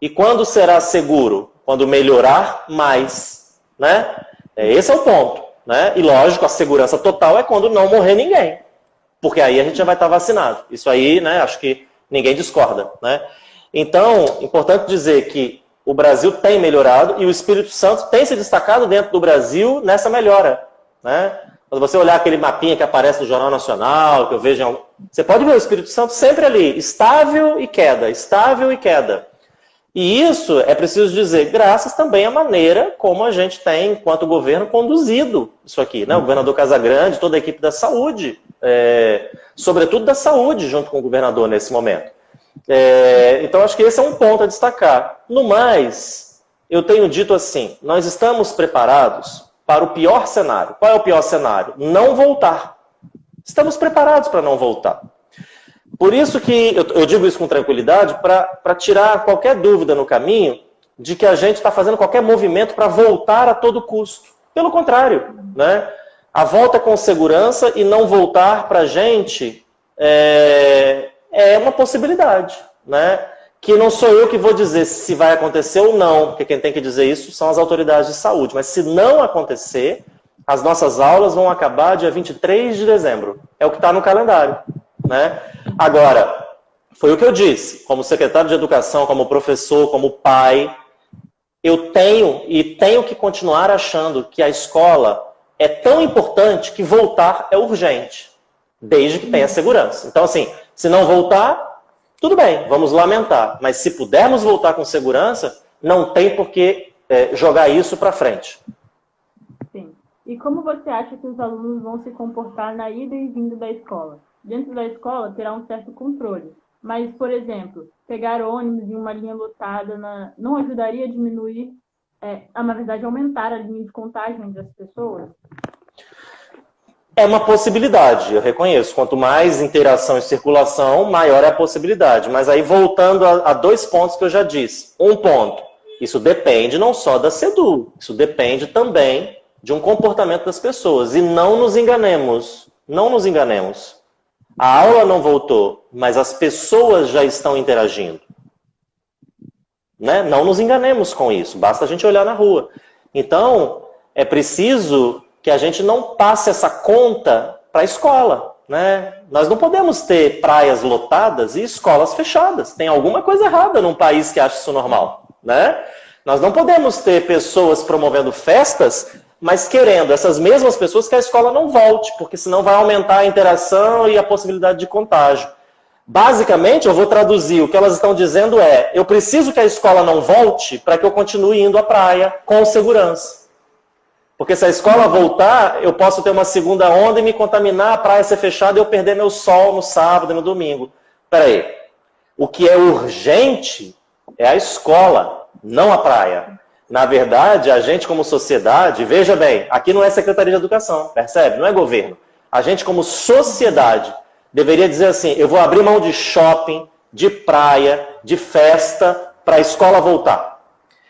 E quando será seguro? Quando melhorar mais. Né? Esse é o ponto. Né? E lógico, a segurança total é quando não morrer ninguém. Porque aí a gente já vai estar vacinado. Isso aí, né, acho que ninguém discorda. Né? Então, importante dizer que o Brasil tem melhorado e o Espírito Santo tem se destacado dentro do Brasil nessa melhora. Né? Quando você olhar aquele mapinha que aparece no Jornal Nacional, que eu vejo, você pode ver o Espírito Santo sempre ali, estável e queda, estável e queda. E isso é preciso dizer, graças também à maneira como a gente tem, enquanto governo, conduzido isso aqui. Né? O governador Casagrande, toda a equipe da saúde, sobretudo da saúde, junto com o governador nesse momento. Então, acho que esse é um ponto a destacar. No mais, eu tenho dito assim, nós estamos preparados para o pior cenário. Qual é o pior cenário? Não voltar. Estamos preparados para não voltar. Por isso que eu digo isso com tranquilidade, para tirar qualquer dúvida no caminho de que a gente está fazendo qualquer movimento para voltar a todo custo. Pelo contrário, né? A volta com segurança e não voltar para a gente é uma possibilidade. Né? Que não sou eu que vou dizer se vai acontecer ou não, porque quem tem que dizer isso são as autoridades de saúde. Mas se não acontecer, As nossas aulas vão acabar dia 23 de dezembro. É o que está no calendário, né? Agora, foi o que eu disse, como secretário de Educação, como professor, como pai, eu tenho que continuar achando que a escola é tão importante que voltar é urgente, desde que tenha segurança. Então, assim, se não voltar, tudo bem, vamos lamentar. Mas se pudermos voltar com segurança, não tem por que jogar isso para frente. Sim. E como você acha que os alunos vão se comportar na ida e vinda da escola? Dentro da escola terá um certo controle. Mas, por exemplo, pegar ônibus em uma linha lotada não ajudaria a diminuir, na verdade, aumentar a linha de contágio entre as pessoas? É uma possibilidade, eu reconheço. Quanto mais interação e circulação, maior é a possibilidade. Mas aí, voltando a 2 pontos que eu já disse. Um ponto, isso depende não só da SEDU, isso depende também de um comportamento das pessoas. E não nos enganemos, não nos enganemos. A aula não voltou, mas as pessoas já estão interagindo. Né? Não nos enganemos com isso, basta a gente olhar na rua. Então, é preciso que a gente não passe essa conta para a escola. Né? Nós não podemos ter praias lotadas e escolas fechadas. Tem alguma coisa errada num país que acha isso normal. Né? Nós não podemos ter pessoas promovendo festas, mas querendo essas mesmas pessoas que a escola não volte, porque senão vai aumentar a interação e a possibilidade de contágio. Basicamente, eu vou traduzir, o que elas estão dizendo eu preciso que a escola não volte para que eu continue indo à praia com segurança. Porque se a escola voltar, eu posso ter uma segunda onda e me contaminar, a praia ser fechada e eu perder meu sol no sábado e no domingo. Espera aí, o que é urgente é a escola, não a praia. Na verdade, a gente como sociedade, veja bem, aqui não é Secretaria de Educação, percebe? Não é governo. A gente como sociedade deveria dizer assim, eu vou abrir mão de shopping, de praia, de festa, para a escola voltar.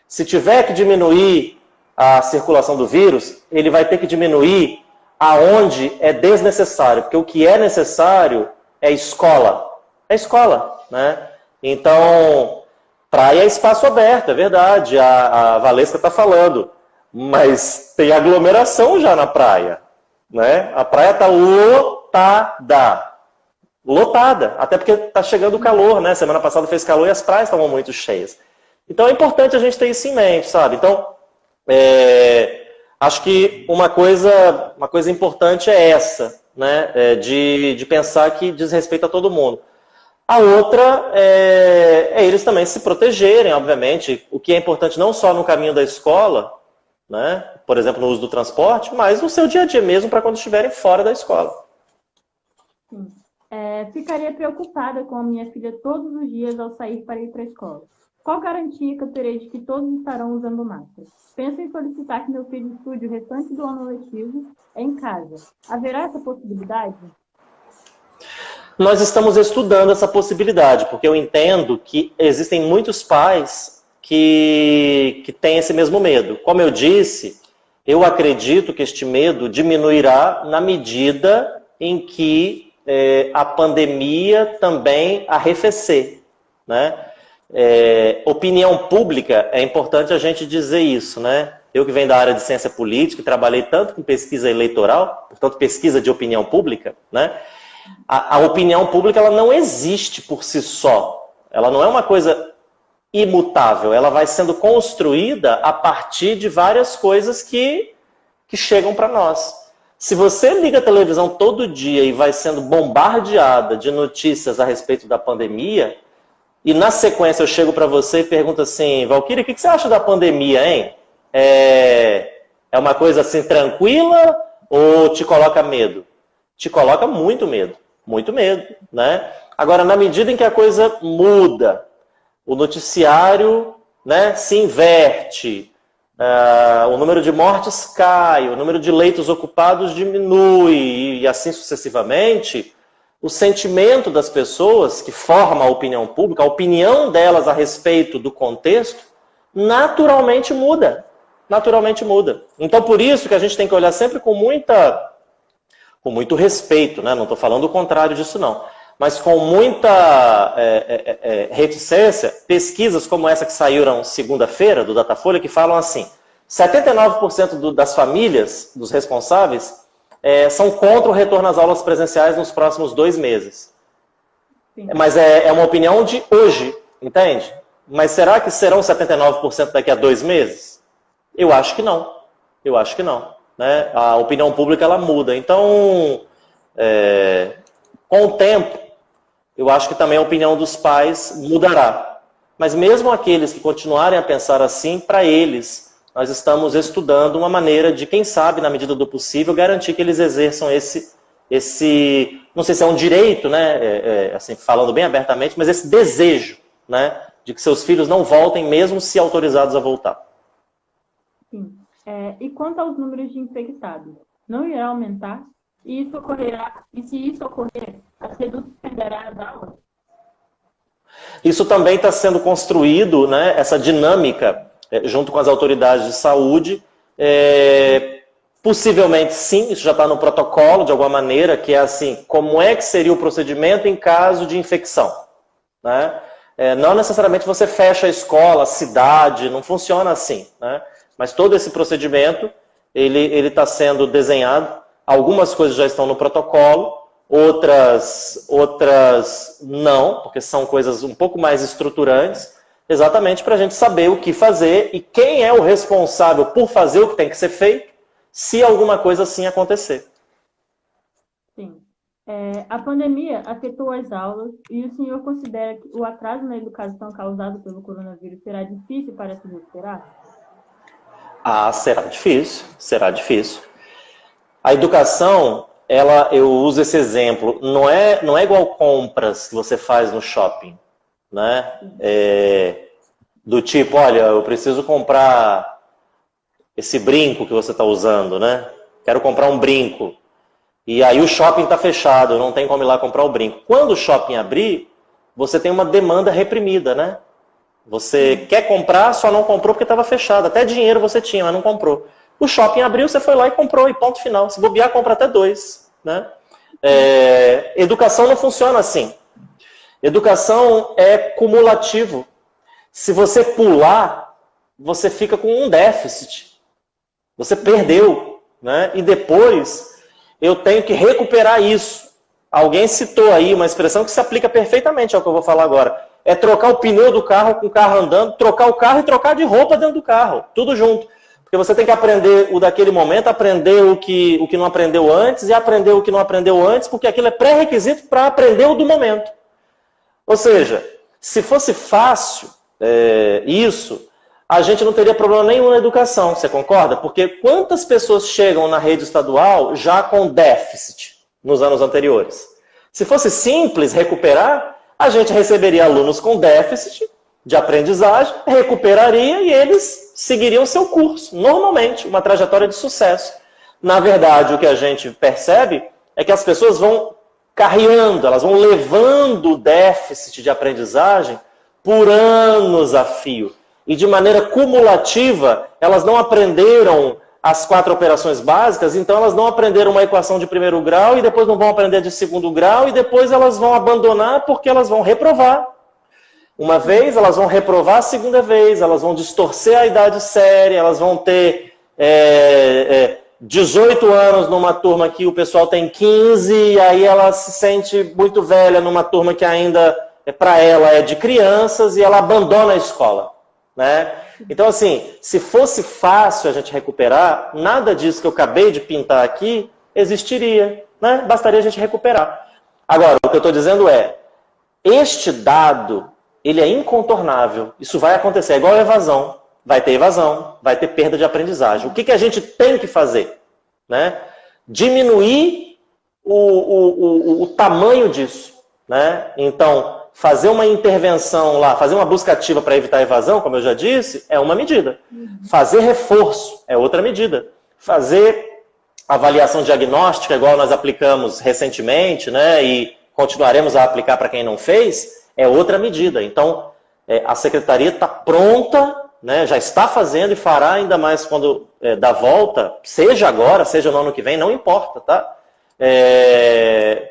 Se tiver que diminuir a circulação do vírus, ele vai ter que diminuir aonde é desnecessário, porque o que é necessário é escola. É escola, né? Então, praia é espaço aberto, é verdade, a Valesca está falando, mas tem aglomeração já na praia, né? A praia está lotada, até porque está chegando o calor, né? Semana passada fez calor e as praias estavam muito cheias. Então é importante a gente ter isso em mente, sabe? Então, acho que uma coisa importante é essa, né? De pensar que diz respeito a todo mundo. A outra é eles também se protegerem, obviamente, o que é importante não só no caminho da escola, né? Por exemplo, no uso do transporte, mas no seu dia a dia mesmo, para quando estiverem fora da escola. Sim. Ficaria preocupada com a minha filha todos os dias ao sair para ir para a escola. Qual garantia que eu terei de que todos estarão usando máscara? Penso em solicitar que meu filho estude o restante do ano letivo em casa. Haverá essa possibilidade? Nós estamos estudando essa possibilidade, porque eu entendo que existem muitos pais que têm esse mesmo medo. Como eu disse, eu acredito que este medo diminuirá na medida em que a pandemia também arrefecer, né? Opinião pública, é importante a gente dizer isso, né? Eu que venho da área de ciência política, trabalhei tanto com pesquisa eleitoral, portanto pesquisa de opinião pública, né? A opinião pública ela não existe por si só, ela não é uma coisa imutável, ela vai sendo construída a partir de várias coisas que chegam para nós. Se você liga a televisão todo dia e vai sendo bombardeada de notícias a respeito da pandemia, e na sequência eu chego para você e pergunto assim, Valquíria, o que você acha da pandemia, hein? É uma coisa assim tranquila ou te coloca medo? Te coloca muito medo, né? Agora, na medida em que a coisa muda, o noticiário, né, se inverte, o número de mortes cai, o número de leitos ocupados diminui e assim sucessivamente, o sentimento das pessoas que formam a opinião pública, a opinião delas a respeito do contexto, naturalmente muda. Naturalmente muda. Então, por isso que a gente tem que olhar sempre com muito respeito, né? Não estou falando o contrário disso, não. Mas com muita reticência, pesquisas como essa que saíram segunda-feira, do Datafolha, que falam assim, 79% das famílias, dos responsáveis, são contra o retorno às aulas presenciais nos próximos 2 meses. Sim. Mas é uma opinião de hoje, entende? Mas será que serão 79% daqui a 2 meses? Eu acho que não. Eu acho que não. Né? A opinião pública ela muda. Então, com o tempo, eu acho que também a opinião dos pais mudará. Mas mesmo aqueles que continuarem a pensar assim, para eles, nós estamos estudando uma maneira de, quem sabe, na medida do possível, garantir que eles exerçam esse não sei se é um direito, né, assim, falando bem abertamente, mas esse desejo, né, de que seus filhos não voltem, mesmo se autorizados a voltar. Sim. E quanto aos números de infectados, não irá aumentar? E isso ocorrerá? E se isso ocorrer, a SEDU suspenderá as aulas? Isso também está sendo construído, né, essa dinâmica, junto com as autoridades de saúde. Possivelmente sim, isso já está no protocolo de alguma maneira, que é assim, como é que seria o procedimento em caso de infecção, né? Não necessariamente você fecha a escola, a cidade, não funciona assim, né? Mas todo esse procedimento, ele está sendo desenhado, algumas coisas já estão no protocolo, outras não, porque são coisas um pouco mais estruturantes, exatamente para a gente saber o que fazer e quem é o responsável por fazer o que tem que ser feito, se alguma coisa assim acontecer. Sim. A pandemia afetou as aulas e o senhor considera que o atraso na educação causado pelo coronavírus será difícil para se recuperar? Será difícil, será difícil. A educação, eu uso esse exemplo, não é igual compras que você faz no shopping, né? Do tipo, olha, eu preciso comprar esse brinco que você está usando, né? Quero comprar um brinco. E aí o shopping está fechado, não tem como ir lá comprar o brinco. Quando o shopping abrir, você tem uma demanda reprimida, né? Você quer comprar, só não comprou porque estava fechado. Até dinheiro você tinha, mas não comprou. O shopping abriu, você foi lá e comprou, e ponto final. Se bobear, compra até 2, né? Educação não funciona assim. Educação é cumulativo. Se você pular, você fica com um déficit. Você perdeu, né? E depois eu tenho que recuperar isso. Alguém citou aí uma expressão que se aplica perfeitamente ao que eu vou falar agora. É trocar o pneu do carro com o carro andando, trocar o carro e trocar de roupa dentro do carro. Tudo junto. Porque você tem que aprender o daquele momento, aprender o que não aprendeu antes e aprender o que não aprendeu antes, porque aquilo é pré-requisito para aprender o do momento. Ou seja, se fosse fácil isso, a gente não teria problema nenhum na educação, você concorda? Porque quantas pessoas chegam na rede estadual já com déficit nos anos anteriores? Se fosse simples recuperar, a gente receberia alunos com déficit de aprendizagem, recuperaria e eles seguiriam seu curso, normalmente, uma trajetória de sucesso. Na verdade, o que a gente percebe é que as pessoas vão carreando, elas vão levando o déficit de aprendizagem por anos a fio. E de maneira cumulativa, elas não aprenderam as 4 operações básicas, então elas não aprenderam uma equação de primeiro grau e depois não vão aprender de segundo grau e depois elas vão abandonar porque elas vão reprovar. Uma vez, elas vão reprovar a segunda vez, elas vão distorcer a idade séria, elas vão ter 18 anos numa turma que o pessoal tem 15, e aí ela se sente muito velha numa turma que ainda, para ela, é de crianças, e ela abandona a escola. Né? Então, assim, se fosse fácil a gente recuperar, nada disso que eu acabei de pintar aqui existiria. Né? Bastaria a gente recuperar. Agora, o que eu estou dizendo este dado, ele é incontornável. Isso vai acontecer, é igual a evasão. Vai ter perda de aprendizagem. O que a gente tem que fazer? Né? Diminuir o tamanho disso. Né? Então, fazer uma intervenção lá, fazer uma busca ativa para evitar a evasão, como eu já disse, é uma medida. Fazer reforço é outra medida. Fazer avaliação diagnóstica, igual nós aplicamos recentemente, né, e continuaremos a aplicar para quem não fez, é outra medida. Então, a Secretaria está pronta, né, já está fazendo e fará ainda mais quando dar volta, seja agora, seja no ano que vem, não importa, tá?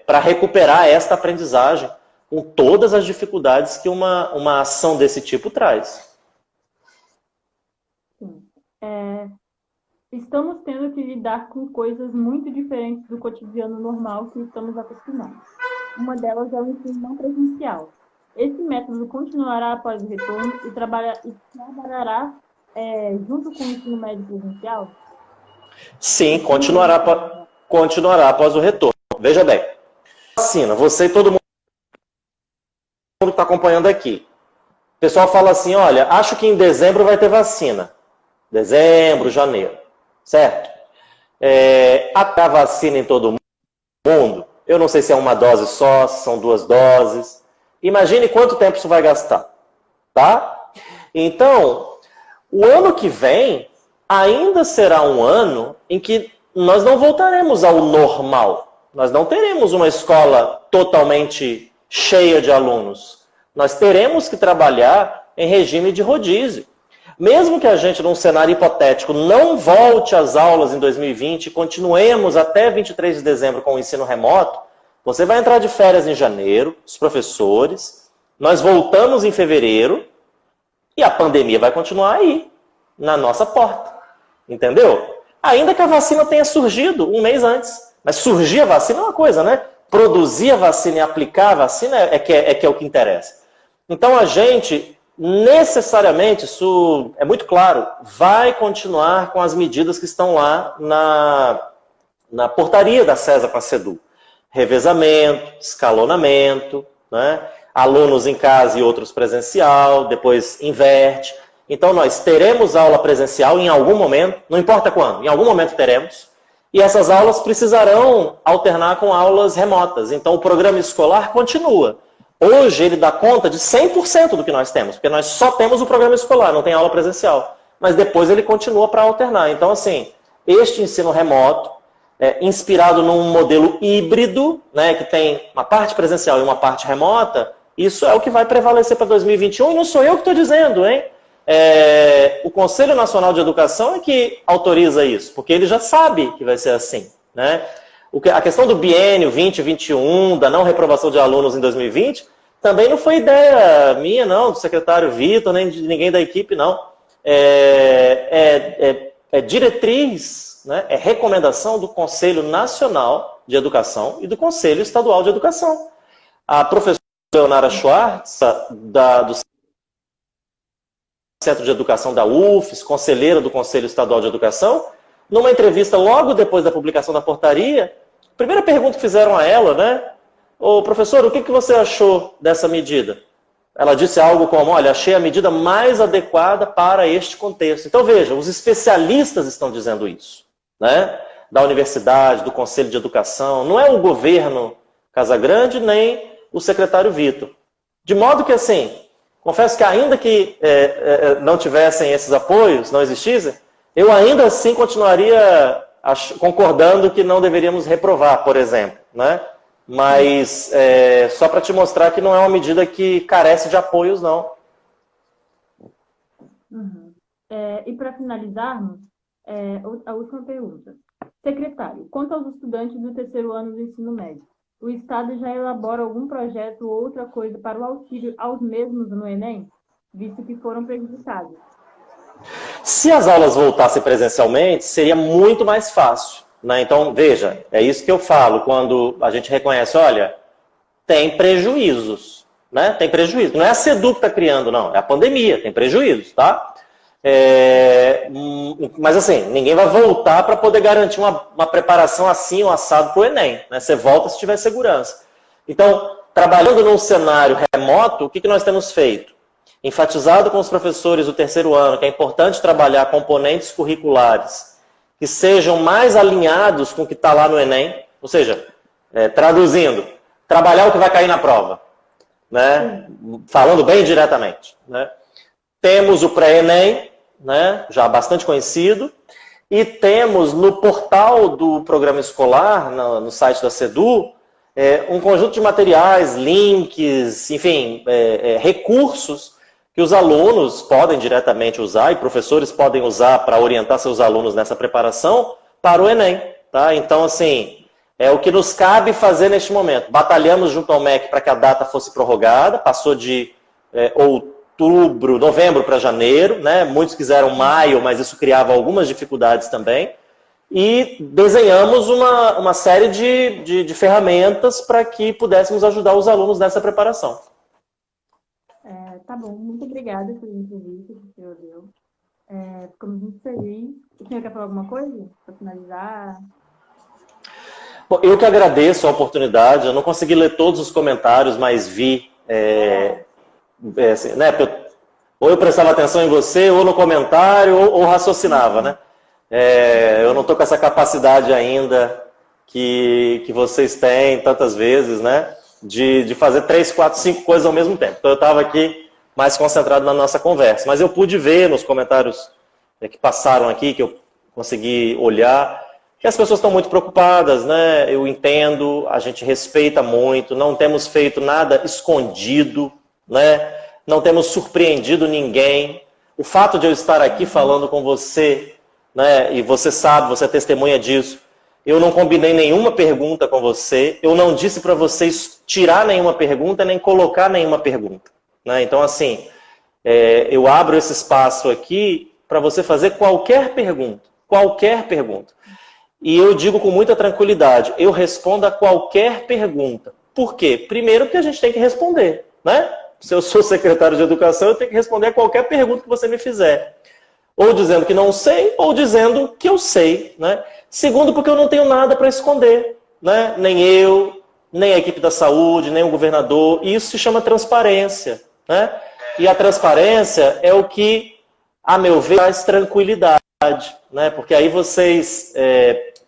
Para recuperar esta aprendizagem, com todas as dificuldades que uma ação desse tipo traz. Estamos tendo que lidar com coisas muito diferentes do cotidiano normal que estamos acostumados. Uma delas é o ensino não presencial. Esse método continuará após o retorno e trabalhará junto com o ensino médio presencial? Sim, continuará após o retorno. Veja bem, vacina, você e todo mundo que está acompanhando aqui. O pessoal fala assim, olha, acho que em dezembro vai ter vacina. Dezembro, janeiro, certo? A vacina em todo mundo, eu não sei se é uma dose só, se são 2 doses. Imagine quanto tempo isso vai gastar, tá? Então, o ano que vem ainda será um ano em que nós não voltaremos ao normal. Nós não teremos uma escola totalmente cheia de alunos. Nós teremos que trabalhar em regime de rodízio. Mesmo que a gente, num cenário hipotético, não volte às aulas em 2020 e continuemos até 23 de dezembro com o ensino remoto, você vai entrar de férias em janeiro, os professores, nós voltamos em fevereiro e a pandemia vai continuar aí, na nossa porta. Entendeu? Ainda que a vacina tenha surgido um mês antes. Mas surgir a vacina é uma coisa, né? Produzir a vacina e aplicar a vacina é que é o que interessa. Então a gente, necessariamente, isso é muito claro, vai continuar com as medidas que estão lá na portaria da CESA com a CEDU. Revezamento, escalonamento, né? Alunos em casa e outros presencial, depois inverte. Então nós teremos aula presencial em algum momento, não importa quando, em algum momento teremos. E essas aulas precisarão alternar com aulas remotas. Então o programa escolar continua. Hoje ele dá conta de 100% do que nós temos, porque nós só temos o programa escolar, não tem aula presencial. Mas depois ele continua para alternar. Então assim, este ensino remoto, inspirado num modelo híbrido, né, que tem uma parte presencial e uma parte remota, isso é o que vai prevalecer para 2021 e não sou eu que estou dizendo, hein? O Conselho Nacional de Educação é que autoriza isso, porque ele já sabe que vai ser assim, né? A questão do biênio 2021, da não reprovação de alunos em 2020, também não foi ideia minha, não, do secretário Vitor, nem de ninguém da equipe, não. É diretriz, né? É recomendação do Conselho Nacional de Educação e do Conselho Estadual de Educação. A professora Leonara Schwartz, do Centro de Educação da UFES, conselheira do Conselho Estadual de Educação, numa entrevista logo depois da publicação da portaria, a primeira pergunta que fizeram a ela, né? Ô, professor, o que você achou dessa medida? Ela disse algo como, olha, achei a medida mais adequada para este contexto. Então veja, os especialistas estão dizendo isso, né? Da universidade, do Conselho de Educação, não é o governo Casagrande, nem o secretário Vitor. De modo que assim, confesso que ainda que não tivessem esses apoios, não existissem, eu ainda assim continuaria concordando que não deveríamos reprovar, por exemplo, né? Mas só para te mostrar que não é uma medida que carece de apoios, não. Uhum. E para finalizarmos, a última pergunta. Secretário, quanto aos estudantes do terceiro ano do ensino médio, o Estado já elabora algum projeto ou outra coisa para o auxílio aos mesmos no Enem, visto que foram prejudicados? Se as aulas voltassem presencialmente, seria muito mais fácil, né? Então, veja, é isso que eu falo quando a gente reconhece, olha, tem prejuízos, né? Tem prejuízo. Não é a CEDU que está criando, não, é a pandemia, tem prejuízos, tá? Mas assim, ninguém vai voltar para poder garantir uma preparação assim, um assado para o Enem, né? Você volta se tiver segurança. Então, trabalhando num cenário remoto, o que nós temos feito? Enfatizado com os professores do terceiro ano que é importante trabalhar componentes curriculares que sejam mais alinhados com o que está lá no Enem, ou seja, traduzindo, trabalhar o que vai cair na prova, né? Falando bem diretamente, né? Temos o pré-ENEM, né? Já bastante conhecido, e temos no portal do programa escolar, no site da CEDU, um conjunto de materiais, links, enfim, recursos que os alunos podem diretamente usar e professores podem usar para orientar seus alunos nessa preparação para o Enem. Tá? Então, assim, é o que nos cabe fazer neste momento. Batalhamos junto ao MEC para que a data fosse prorrogada, passou de outubro, novembro para janeiro, né? Muitos quiseram maio, mas isso criava algumas dificuldades também. E desenhamos uma série de ferramentas para que pudéssemos ajudar os alunos nessa preparação. Tá bom, muito obrigada pela entrevista que o senhor deu. Ficamos muito felizes. O senhor quer falar alguma coisa para finalizar? Bom, eu que agradeço a oportunidade. Eu não consegui ler todos os comentários, mas vi... assim, né? Ou eu prestava atenção em você, ou no comentário, ou raciocinava, né? Eu não estou com essa capacidade ainda que vocês têm tantas vezes, né? De fazer 3, 4, 5 coisas ao mesmo tempo. Então eu estava aqui mais concentrado na nossa conversa. Mas eu pude ver nos comentários que passaram aqui, que eu consegui olhar, que as pessoas estão muito preocupadas, né? Eu entendo, a gente respeita muito, não temos feito nada escondido, né? Não temos surpreendido ninguém. O fato de eu estar aqui falando com você, né? E você sabe, você é testemunha disso, eu não combinei nenhuma pergunta com você, eu não disse para vocês tirar nenhuma pergunta, nem colocar nenhuma pergunta, né? Então, assim, eu abro esse espaço aqui para você fazer qualquer pergunta, qualquer pergunta. E eu digo com muita tranquilidade, eu respondo a qualquer pergunta. Por quê? Primeiro, porque a gente tem que responder, né? Se eu sou secretário de educação, eu tenho que responder a qualquer pergunta que você me fizer. Ou dizendo que não sei, ou dizendo que eu sei, né? Segundo, porque eu não tenho nada para esconder, né? Nem eu, nem a equipe da saúde, nem o governador. E isso se chama transparência, né? E a transparência é o que, a meu ver, traz tranquilidade, né? Porque aí vocês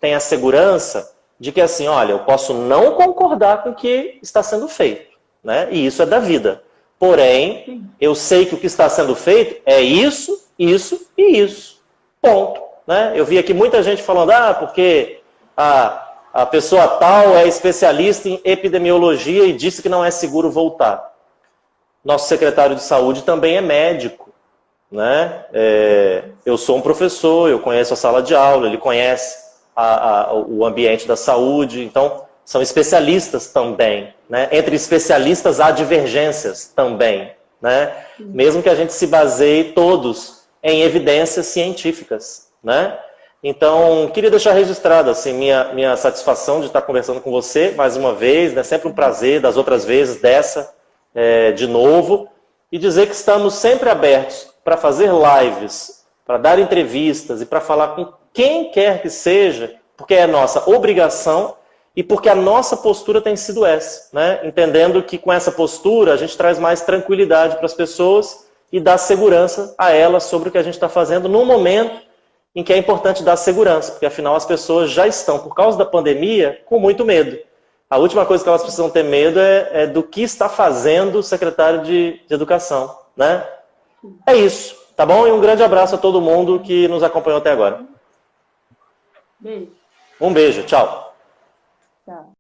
têm a segurança de que, assim, olha, eu posso não concordar com o que está sendo feito, né? E isso é da vida. Porém, eu sei que o que está sendo feito é isso, isso e isso. Ponto. Né? Eu vi aqui muita gente falando, porque a pessoa tal é especialista em epidemiologia e disse que não é seguro voltar. Nosso secretário de saúde também é médico, né? Eu sou um professor, eu conheço a sala de aula, ele conhece o ambiente da saúde, então são especialistas também, né? Entre especialistas há divergências também, né? Mesmo que a gente se baseie todos em evidências científicas, né? Então, queria deixar registrado assim, minha satisfação de estar conversando com você mais uma vez, né? Sempre um prazer, das outras vezes, de novo, e dizer que estamos sempre abertos para fazer lives, para dar entrevistas e para falar com quem quer que seja, porque é nossa obrigação e porque a nossa postura tem sido essa, né? Entendendo que com essa postura a gente traz mais tranquilidade para as pessoas e dá segurança a elas sobre o que a gente está fazendo num momento em que é importante dar segurança, porque afinal as pessoas já estão, por causa da pandemia, com muito medo. A última coisa que elas precisam ter medo é do que está fazendo o secretário de Educação, né? É isso, tá bom? E um grande abraço a todo mundo que nos acompanhou até agora. Beijo. Um beijo, tchau. Tchau.